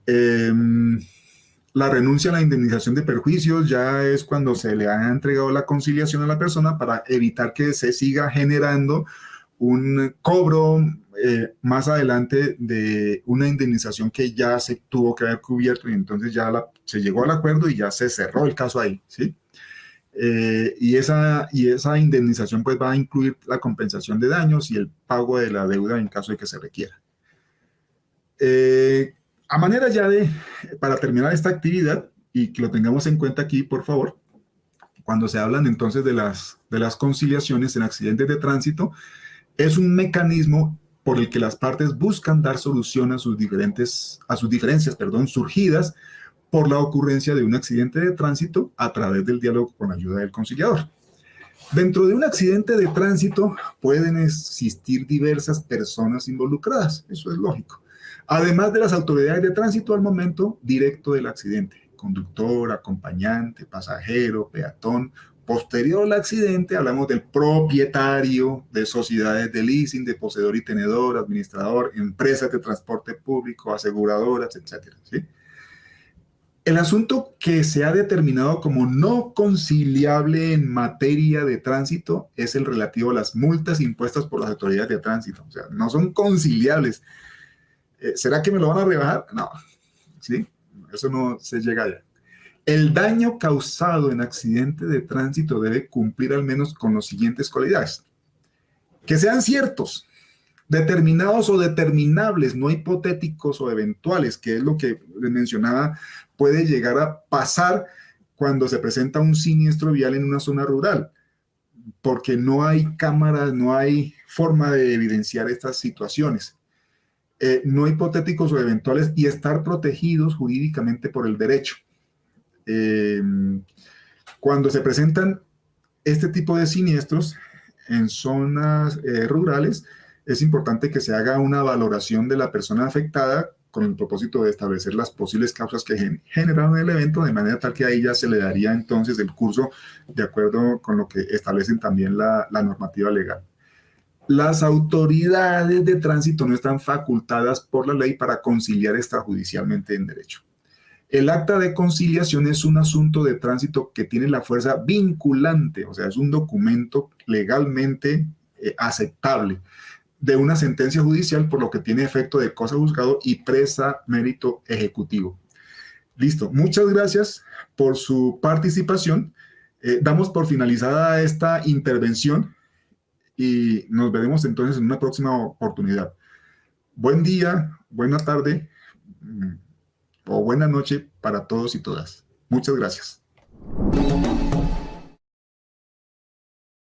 La renuncia a la indemnización de perjuicios ya es cuando se le ha entregado la conciliación a la persona para evitar que se siga generando un cobro más adelante de una indemnización que ya se tuvo que haber cubierto y entonces ya se llegó al acuerdo y ya se cerró el caso ahí, ¿sí? Y esa indemnización pues va a incluir la compensación de daños y el pago de la deuda en caso de que se requiera. A manera ya para terminar esta actividad y que lo tengamos en cuenta aquí, por favor, cuando se hablan entonces de las conciliaciones en accidentes de tránsito, es un mecanismo por el que las partes buscan dar solución a sus diferencias, surgidas por la ocurrencia de un accidente de tránsito a través del diálogo con ayuda del conciliador. Dentro de un accidente de tránsito pueden existir diversas personas involucradas, eso es lógico, además de las autoridades de tránsito al momento directo del accidente, conductor, acompañante, pasajero, peatón. Posterior al accidente, hablamos del propietario de sociedades de leasing, de poseedor y tenedor, administrador, empresas de transporte público, aseguradoras, etcétera, ¿sí? El asunto que se ha determinado como no conciliable en materia de tránsito es el relativo a las multas impuestas por las autoridades de tránsito. O sea, no son conciliables. ¿Será que me lo van a rebajar? No, ¿sí? Eso no se llega allá. El daño causado en accidente de tránsito debe cumplir al menos con las siguientes cualidades. que sean ciertos, determinados o determinables, no hipotéticos o eventuales, que es lo que les mencionaba, puede llegar a pasar cuando se presenta un siniestro vial en una zona rural, porque no hay cámaras, no hay forma de evidenciar estas situaciones. No hipotéticos o eventuales y estar protegidos jurídicamente por el derecho. Cuando se presentan este tipo de siniestros en zonas rurales, es importante que se haga una valoración de la persona afectada con el propósito de establecer las posibles causas que generaron el evento, de manera tal que a ella se le daría entonces el curso de acuerdo con lo que establecen también la normativa legal. Las autoridades de tránsito no están facultadas por la ley para conciliar extrajudicialmente en derecho. El acta de conciliación es un asunto de tránsito que tiene la fuerza vinculante, o sea, es un documento legalmente aceptable de una sentencia judicial, por lo que tiene efecto de cosa juzgado y presa mérito ejecutivo. Listo, muchas gracias por su participación. Damos por finalizada esta intervención y nos veremos entonces en una próxima oportunidad. Buen día, buena tarde o buena noche para todos y todas. Muchas gracias.